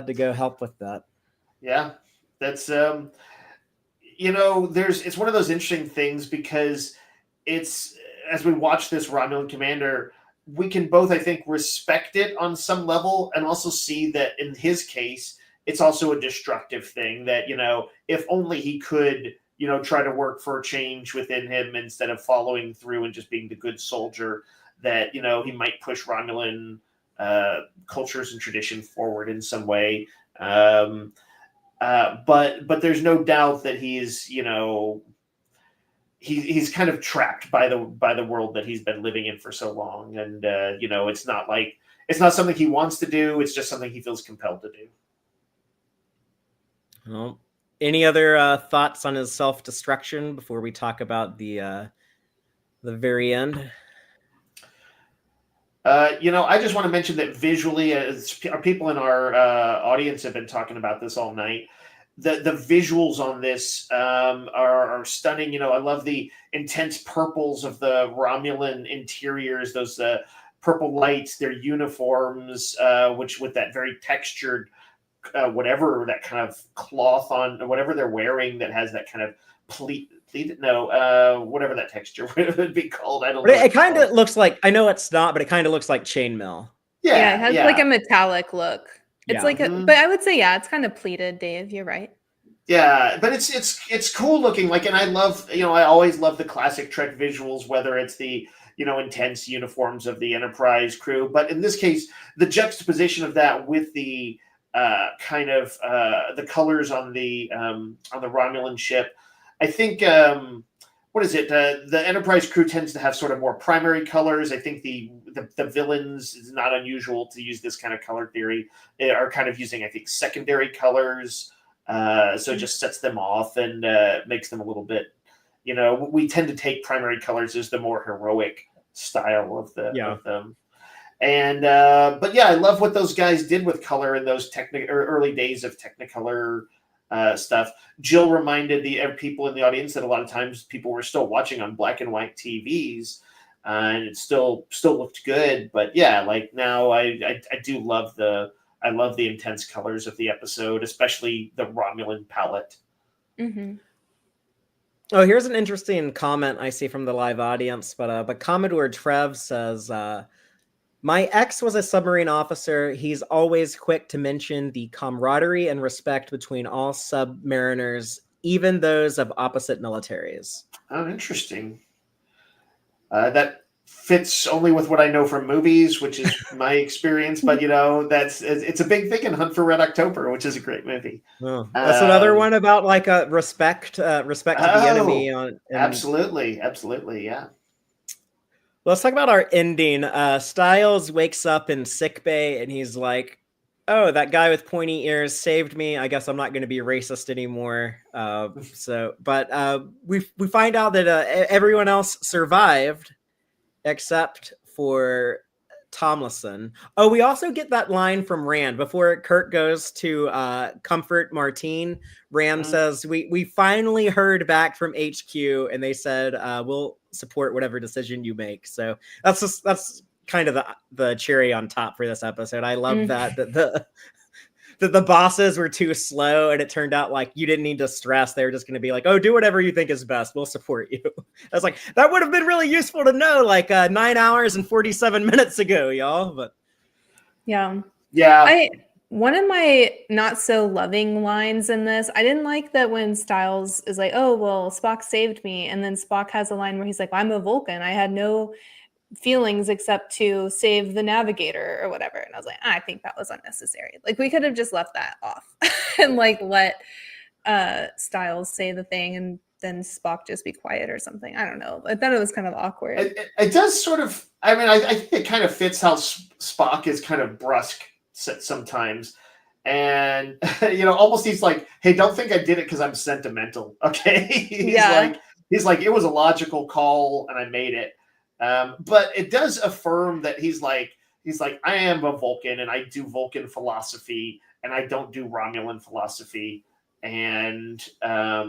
to go help with that. Yeah, that's it's one of those interesting things because it's. As we watch this Romulan commander, we can both, I think, respect it on some level and also see that in his case, it's also a destructive thing that, if only he could, try to work for a change within him instead of following through and just being the good soldier, that, he might push Romulan cultures and tradition forward in some way. But there's no doubt that he's kind of trapped by the world that he's been living in for so long, and it's not something he wants to do. It's just something he feels compelled to do. Well, any other thoughts on his self-destruction before we talk about the very end? I just want to mention that visually, as our people in our audience have been talking about this all night. The visuals on this are stunning. I love the intense purples of the Romulan interiors, those purple lights, their uniforms, which with that very textured, whatever that kind of cloth on, whatever they're wearing that has that kind of whatever that texture would be called. I don't know. It kind of looks like, I know it's not, but it kind of looks like chainmail. Yeah, it has like a metallic look. It's like but I would say, it's kind of pleated, Dave. You're right. Yeah, but it's cool looking. Like, and I love, I always love the classic Trek visuals, whether it's the, intense uniforms of the Enterprise crew. But in this case, the juxtaposition of that with the kind of the colors on the Romulan ship, I think. What is it? The Enterprise crew tends to have sort of more primary colors. I think the villains, is not unusual to use this kind of color theory. They are kind of using, I think, secondary colors. So it just sets them off and makes them a little bit, we tend to take primary colors as the more heroic style of them. And but yeah, I love what those guys did with color in those early days of Technicolor stuff. Jill reminded the people in the audience that a lot of times people were still watching on black and white TVs, and it still looked good. But yeah, like now I do love the intense colors of the episode, especially the Romulan palette. Mm-hmm. Oh, here's an interesting comment I see from the live audience, but Commodore Trev says, my ex was a submarine officer. He's always quick to mention the camaraderie and respect between all submariners, even those of opposite militaries. Oh, interesting. That fits only with what I know from movies, which is my experience. But it's a big thing in Hunt for Red October, which is a great movie. Oh, that's another one about like a respect to the enemy. Absolutely, yeah. Let's talk about our ending. Styles wakes up in sickbay and he's like, "Oh, that guy with pointy ears saved me. I guess I'm not going to be racist anymore." But we find out that everyone else survived except for Tomlinson. Oh, we also get that line from Rand before Kirk goes to comfort Martine. Rand says, "We finally heard back from HQ, and they said we'll support whatever decision you make." So that's kind of the cherry on top for this episode. I love that the bosses were too slow, and it turned out like you didn't need to stress. They were just going to be like, "Oh, do whatever you think is best. We'll support you." I was like, that would have been really useful to know, like 9 hours and 47 minutes ago, y'all. But yeah, Yeah. One of my not so loving lines in this, I didn't like that when Styles is like, "Oh, well, Spock saved me," and then Spock has a line where he's like, "I'm a Vulcan. I had no feelings except to save the navigator," or whatever. And I was like, I think that was unnecessary. Like, we could have just left that off and like let Styles say the thing and then Spock just be quiet or something. I don't know. I thought it was kind of awkward. It does sort of, I mean, I think it kind of fits how Spock is kind of brusque sometimes. And, almost he's like, "Hey, don't think I did it because I'm sentimental." Okay. He's like, "It was a logical call and I made it." But it does affirm that he's like, "I am a Vulcan and I do Vulcan philosophy and I don't do Romulan philosophy." And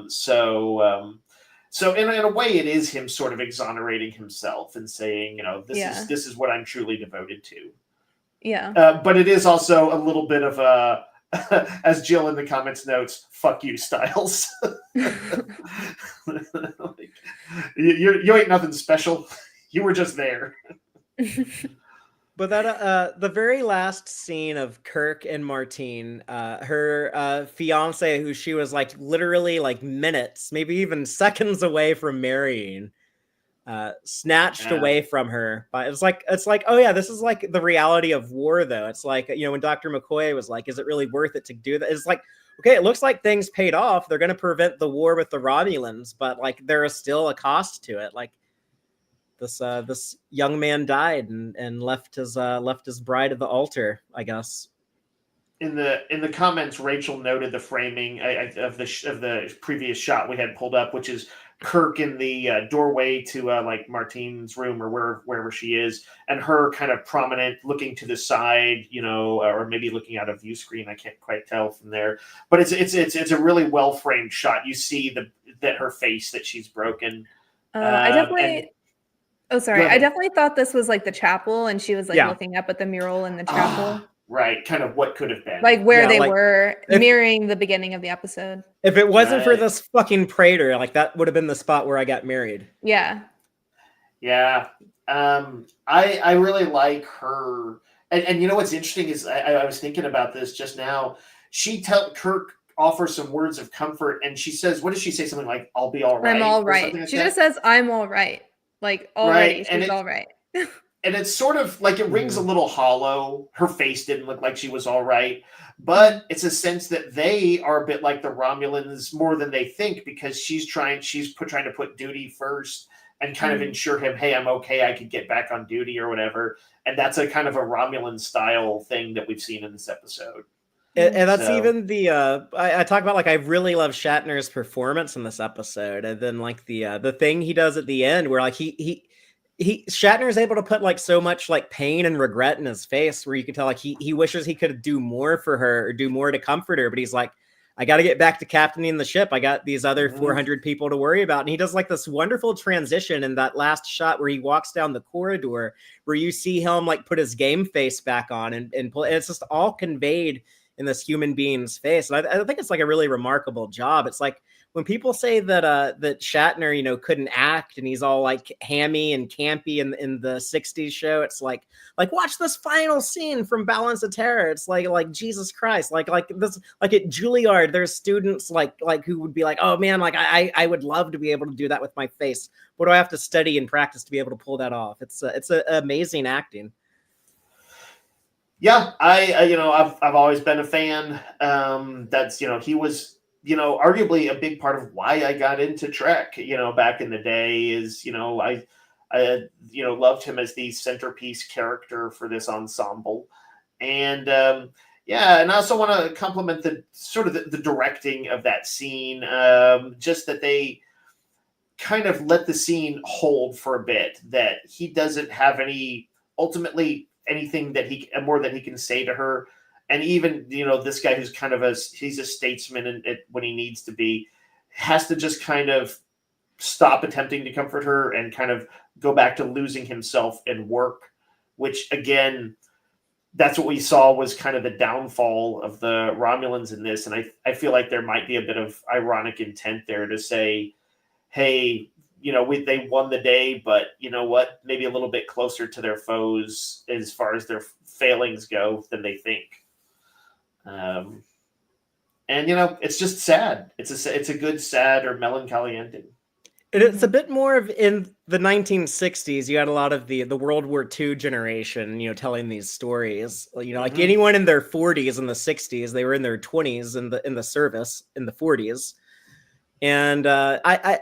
so in a way, it is him sort of exonerating himself and saying, this is what I'm truly devoted to. Yeah. But it is also a little bit of a, as Jill in the comments notes, "Fuck you, Styles." Like, you ain't nothing special. You were just there. But that the very last scene of Kirk and Martine, her fiance, who she was like literally like minutes, maybe even seconds away from marrying, snatched away from her. But it's like, oh yeah, this is like the reality of war, though. It's like, when Dr. McCoy was like, "Is it really worth it to do that?" It's like, okay, it looks like things paid off. They're going to prevent the war with the Romulans, but like there is still a cost to it. Like this young man died and left his bride at the altar, I guess. In the comments, Rachel noted the framing of the previous shot we had pulled up, which is Kirk in the doorway to like Martine's room or wherever she is, and her kind of prominent, looking to the side, or maybe looking out a view screen. I can't quite tell from there, but it's a really well framed shot. You see that her face, that she's broken. I definitely. I definitely thought this was like the chapel, and she was like looking up at the mural in the chapel. Right, kind of what could have been. Like where they were mirroring the beginning of the episode. If it wasn't for this fucking praetor, like that would have been the spot where I got married. Yeah. Yeah. I really like her. And what's interesting is I was thinking about this just now. Kirk offers some words of comfort, and she says, what does she say? Something like, "I'll be all right." I'm all right. She just says, "I'm all right." Like already, right. She's all right. And it's sort of like it rings a little hollow. Her face didn't look like she was all right, but it's a sense that they are a bit like the Romulans more than they think, because she's trying to put duty first and kind of ensure him, "Hey, I'm okay. I could get back on duty," or whatever. And that's a kind of a Romulan style thing that we've seen in this episode. And that's even the I talk about, like, I really love Shatner's performance in this episode, and then like the thing he does at the end where like Shatner is able to put like so much like pain and regret in his face, where you can tell like he wishes he could do more for her or do more to comfort her, but he's like, "I got to get back to captaining the ship. I got these other 400 people to worry about." And he does like this wonderful transition in that last shot where he walks down the corridor, where you see him like put his game face back on and it's just all conveyed in this human being's face. And I think it's like a really remarkable job. It's like when people say that that Shatner, couldn't act and he's all like hammy and campy in the 60s show, it's like watch this final scene from Balance of Terror. It's like Jesus Christ, like this, like at Juilliard, there's students like who would be like, "Oh man, like I would love to be able to do that with my face. What do I have to study and practice to be able to pull that off?" It's amazing acting. Yeah, I've always been a fan. That's he was arguably a big part of why I got into Trek. Back in the day, is I loved him as the centerpiece character for this ensemble. And and I also want to compliment the sort of the directing of that scene. Just that they kind of let the scene hold for a bit, that he doesn't have ultimately anything that more that he can say to her. And even, this guy who's kind of he's a statesman when he needs to be, has to just kind of stop attempting to comfort her and kind of go back to losing himself in work, which again, that's what we saw was kind of the downfall of the Romulans in this. And I feel like there might be a bit of ironic intent there to say, hey, they won the day, but you know what? Maybe a little bit closer to their foes as far as their failings go than they think. And it's just sad. It's a good, sad or melancholy ending. And it's a bit more of in the 1960s. You had a lot of the World War II generation, telling these stories. Like anyone in their 40s and the 60s, they were in their 20s in the service in the 40s. And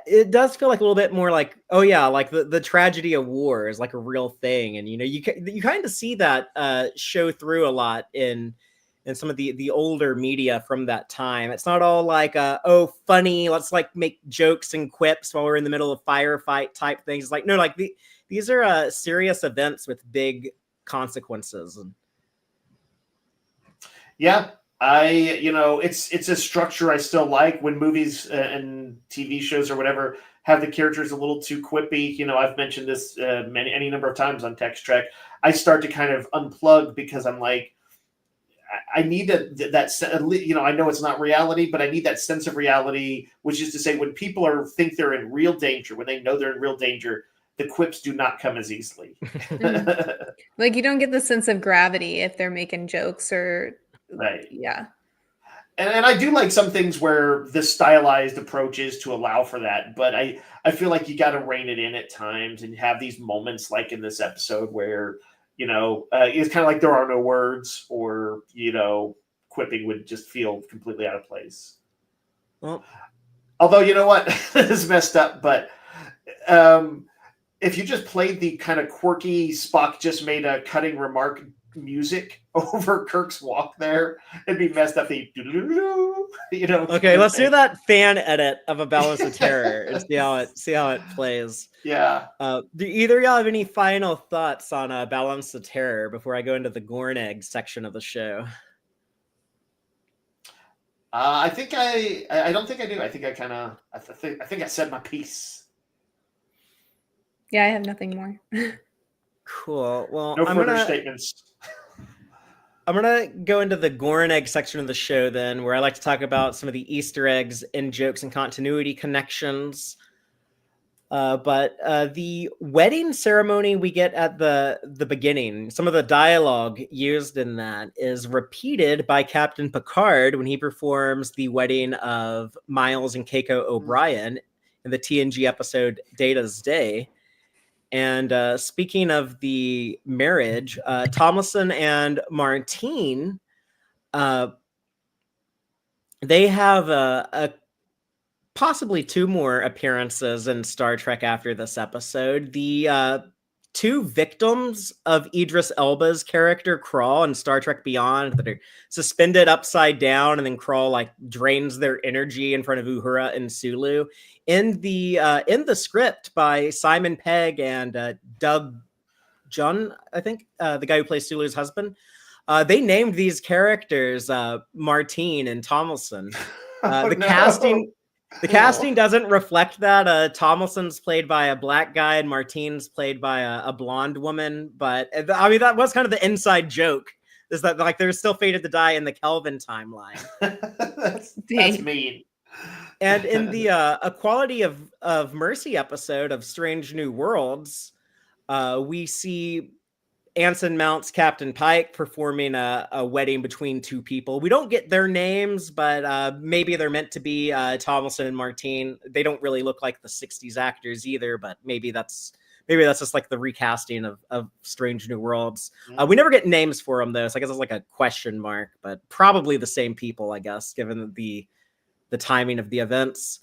it does feel like a little bit more like, oh yeah, like the tragedy of war is like a real thing, and you kind of see that show through a lot in some of the older media from that time. It's not all like oh funny, let's like make jokes and quips while we're in the middle of firefight type things. It's like no, like these are serious events with big consequences. Yeah. It's a structure I still like when movies and TV shows or whatever have the characters a little too quippy. I've mentioned this any number of times on Tex-Trek. I start to kind of unplug because I'm like, I need I know it's not reality, but I need that sense of reality, which is to say when people think they're in real danger, when they know they're in real danger, the quips do not come as easily. Like you don't get the sense of gravity if they're making jokes or... Right. Yeah. And I do like some things where the stylized approach is to allow for that, but I feel like you got to rein it in at times and have these moments like in this episode where, it's kind of like there are no words, or, quipping would just feel completely out of place. Well, although, you know what? This is messed up, but if you just played the kind of quirky Spock just made a cutting remark music over Kirk's walk there, it'd be messed up. Okay, let's do that fan edit of A Balance of Terror and see how it plays. Yeah. Do either of y'all have any final thoughts on Balance of Terror before I go into the Gornegg section of the show? I think I don't think I do. I think I think I said my piece. Yeah, I have nothing more. Cool. Well, no further statements. I'm going to go into the Gornegg section of the show then, where I like to talk about some of the Easter eggs and jokes and continuity connections. But the wedding ceremony we get at the beginning, some of the dialogue used in that is repeated by Captain Picard when he performs the wedding of Miles and Keiko O'Brien in the TNG episode Data's Day. And speaking of the marriage, Tomlinson and Martine, they have a possibly two more appearances in Star Trek after this episode. The two victims of Idris Elba's character Krall in Star Trek Beyond that are suspended upside down, and then Krall like drains their energy in front of Uhura and Sulu. In the script by Simon Pegg and Doug Junn, I think, the guy who plays Sulu's husband, they named these characters Martine and Tomlinson. The casting doesn't reflect that. Tomlinson's played by a black guy and Martine's played by a blonde woman. But I mean, that was kind of the inside joke, is that like they're still fated to die in the Kelvin timeline. That's mean. And in the Equality of Mercy episode of Strange New Worlds, we see Anson Mount's Captain Pike performing a wedding between two people. We don't get their names, but maybe they're meant to be Tomlinson and Martine. They don't really look like the 60s actors either, but maybe that's just like the recasting of Strange New Worlds. We never get names for them though, so I guess it's like a question mark, but probably the same people, I guess, given the timing of the events.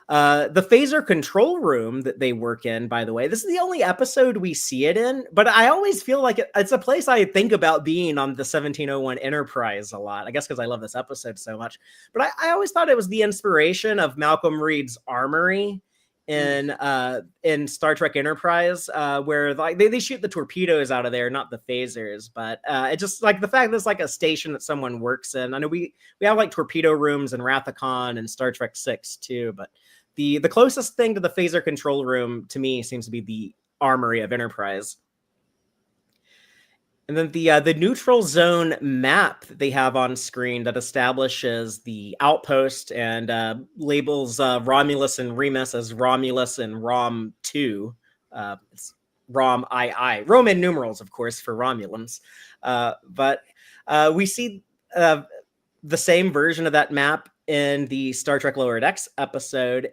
The phaser control room that they work in, by the way, this is the only episode we see it in, but I always feel like it's a place I think about being on the 1701 Enterprise a lot. I guess because I love this episode so much. But I always thought it was the inspiration of Malcolm Reed's armory in Star Trek Enterprise, where like they shoot the torpedoes out of there, not the phasers. But it just like the fact that it's like a station that someone works in. I know we have like torpedo rooms in Wrath of Khan and Star Trek 6 too, but the closest thing to the phaser control room to me seems to be the armory of Enterprise. And then the neutral zone map that they have on screen that establishes the outpost and labels Romulus and Remus as Romulus and Rom 2. It's Rom II. Roman numerals, of course, for Romulans. But we see the same version of that map in the Star Trek Lower Decks episode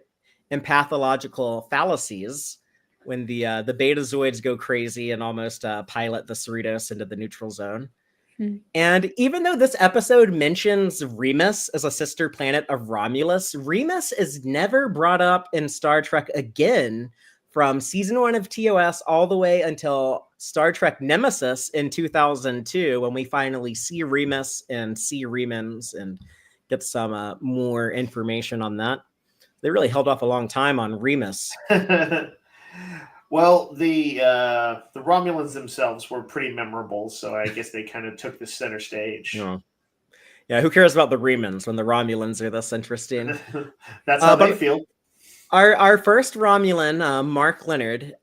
in Pathological Fallacies, when the Betazoids go crazy and almost pilot the Cerritos into the neutral zone. And even though this episode mentions Remus as a sister planet of Romulus, Remus is never brought up in Star Trek again from season 1 of TOS all the way until Star Trek Nemesis in 2002, when we finally see Remus and see Remans and get some more information on that. They really held off a long time on Remus. Well, the Romulans themselves were pretty memorable, so I guess they kind of took the center stage. Yeah, who cares about the Remans when the Romulans are this interesting? That's how they feel. Our first Romulan, Mark Lenard,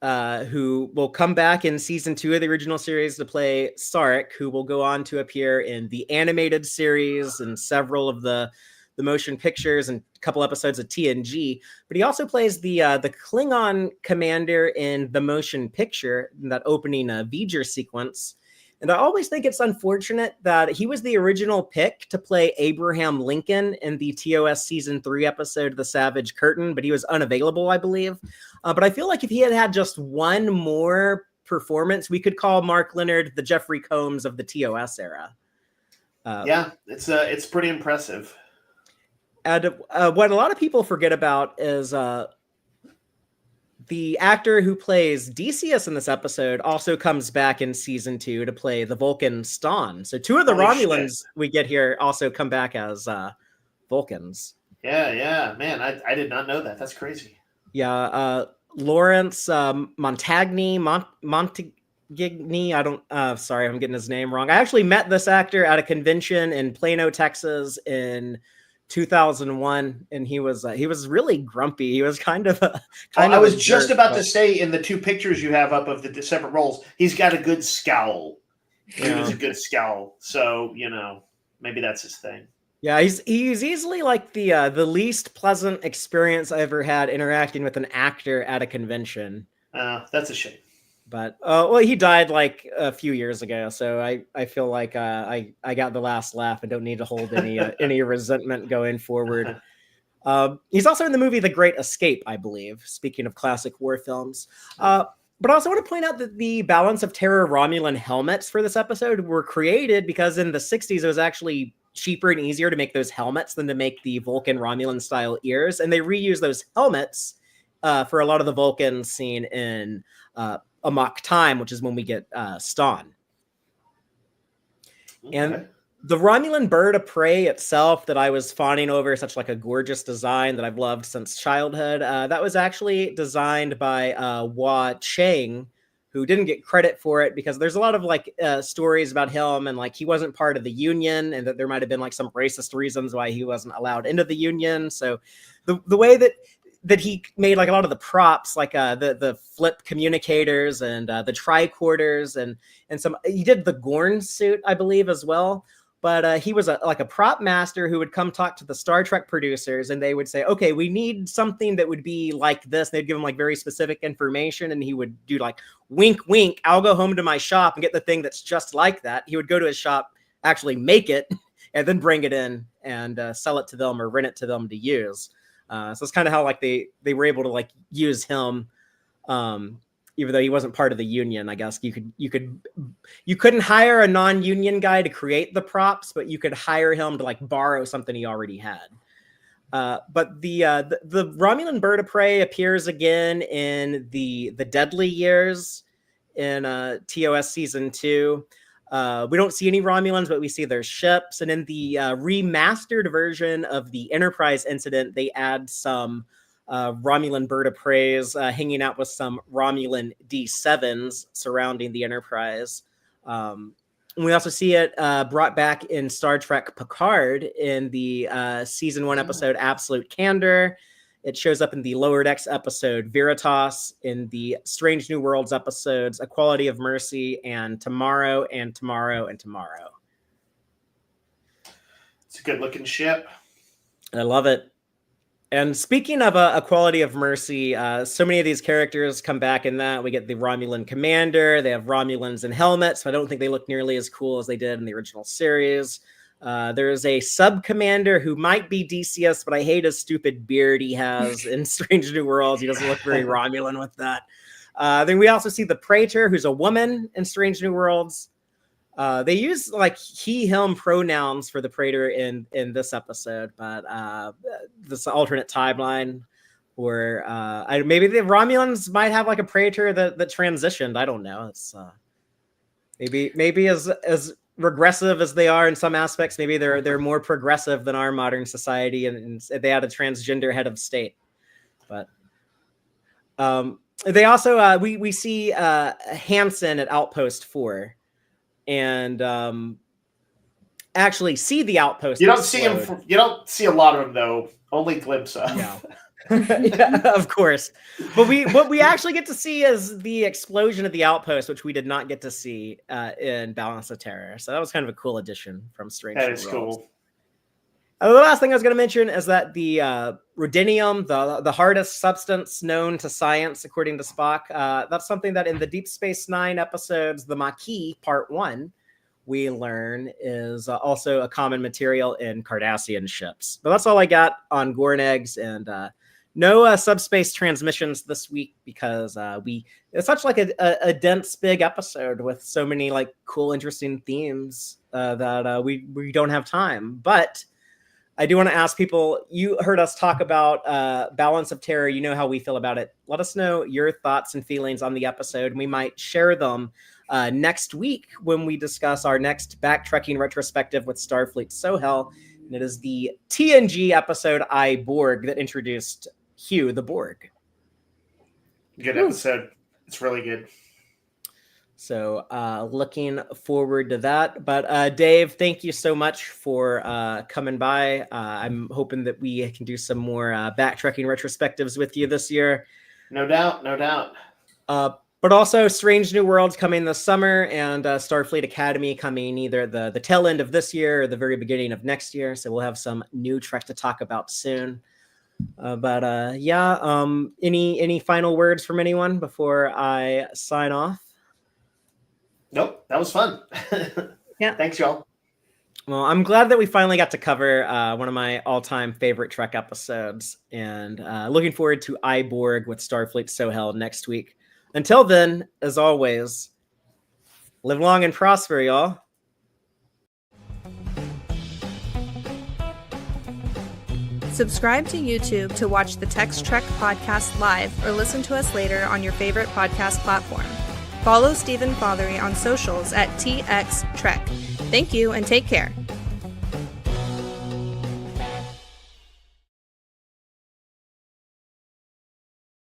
who will come back in season 2 of the original series to play Sarek, who will go on to appear in the animated series and several of the motion pictures and a couple episodes of TNG. But he also plays the Klingon commander in the motion picture, in that opening V'ger sequence. And I always think it's unfortunate that he was the original pick to play Abraham Lincoln in the TOS season 3 episode, The Savage Curtain, but he was unavailable, I believe. But I feel like if he had just one more performance, we could call Mark Lenard the Jeffrey Combs of the TOS era. Yeah, it's pretty impressive. And what a lot of people forget about is the actor who plays Decius in this episode also comes back in season 2 to play the Vulcan Ston. So 2 of the Romulans we get here also come back as Vulcans. Yeah, man, I did not know that. That's crazy. Yeah, Lawrence Montagne, I don't. Sorry, I'm getting his name wrong. I actually met this actor at a convention in Plano, Texas, in 2001, and he was really grumpy. He was kind of I was just about to say, in the 2 pictures you have up of the separate roles, he's got a good scowl. He was a good scowl, so maybe that's his thing. Yeah, he's easily like the least pleasant experience I ever had interacting with an actor at a convention. That's a shame. But well, he died like a few years ago, so I feel like I got the last laugh and don't need to hold any resentment going forward. He's also in the movie The Great Escape, I believe. Speaking of classic war films, but I also want to point out that the Balance of Terror Romulan helmets for this episode were created because in the 60s it was actually cheaper and easier to make those helmets than to make the Vulcan Romulan style ears, and they reused those helmets for a lot of the Vulcans seen in Amok Time, which is when we get Ston. Okay. And the Romulan bird of prey itself that I was fawning over, such like a gorgeous design that I've loved since childhood, that was actually designed by Hua Cheng, who didn't get credit for it because there's a lot of like stories about him and like he wasn't part of the Union and that there might have been like some racist reasons why he wasn't allowed into the Union. So the way that he made like a lot of the props, like the flip communicators and the tricorders and some. He did the Gorn suit, I believe, as well. But he was like a prop master who would come talk to the Star Trek producers, and they would say, "Okay, we need something that would be like this." They'd give him like very specific information, and he would do like, "Wink, wink. I'll go home to my shop and get the thing that's just like that." He would go to his shop, actually make it, and then bring it in and sell it to them or rent it to them to use. So it's kind of how like they were able to like use him, even though he wasn't part of the Union. I guess you couldn't hire a non-union guy to create the props, but you could hire him to like borrow something he already had. But the Romulan bird of prey appears again in the Deadly Years in TOS season 2. We don't see any Romulans, but we see their ships. And in the remastered version of the Enterprise incident, they add some Romulan bird of preys hanging out with some Romulan D7s surrounding the Enterprise. We also see it brought back in Star Trek Picard in the season 1 episode Absolute Candor. It shows up in the Lower Decks episode Veritas, in the Strange New Worlds episodes A Quality of Mercy and Tomorrow and Tomorrow and Tomorrow. It's a good looking ship. I love it. And speaking of A Quality of Mercy, so many of these characters come back in that. We get the Romulan commander. They have Romulans in helmets, so I don't think they look nearly as cool as they did in the original series. There's a sub-commander who might be DCS, but I hate his stupid beard he has in Strange New Worlds. He doesn't look very Romulan with that. Then we also see the Praetor, who's a woman in Strange New Worlds. They use like he, him pronouns for the Praetor in this episode, but this alternate timeline where maybe the Romulans might have like a Praetor that transitioned. I don't know. It's maybe as regressive as they are in some aspects, maybe they're more progressive than our modern society, and they had a transgender head of state. But they also we see Hansen at Outpost 4, and actually see the outpost. You don't see him. You don't see a lot of him though. Only glimpse of. No. Yeah, of course. But what we actually get to see is the explosion of the outpost, which we did not get to see in Balance of Terror. So that was kind of a cool addition from Strange New Worlds. That is cool. The last thing I was going to mention is that the ruthenium, the hardest substance known to science, according to Spock, that's something that in the Deep Space Nine episodes, the Maquis Part 1, we learn is also a common material in Cardassian ships. But that's all I got on Gorn eggs, and no subspace transmissions this week because it's such like a dense, big episode with so many like cool, interesting themes that we don't have time. But I do want to ask people, you heard us talk about Balance of Terror. You know how we feel about it. Let us know your thoughts and feelings on the episode, and we might share them next week when we discuss our next Back-Trekking Retrospective with Starfleet Sohel. And it is the TNG episode I, Borg that introduced Hugh the Borg. Good episode. It's really good. So looking forward to that. But Dave, thank you so much for coming by. I'm hoping that we can do some more Back-Trekking retrospectives with you this year. No doubt, no doubt. But also Strange New Worlds coming this summer, and Starfleet Academy coming either the tail end of this year or the very beginning of next year. So we'll have some new Trek to talk about soon. Any final words from anyone before I sign off? Nope, that was fun. Yeah. Thanks, y'all. Well, I'm glad that we finally got to cover one of my all-time favorite Trek episodes, and looking forward to I, Borg with Starfleet Sohel next week. Until then, as always, live long and prosper, y'all. Subscribe to YouTube to watch the Tex-Trek podcast live or listen to us later on your favorite podcast platform. Follow Stephen Fothery on socials at TXTrek. Thank you and take care.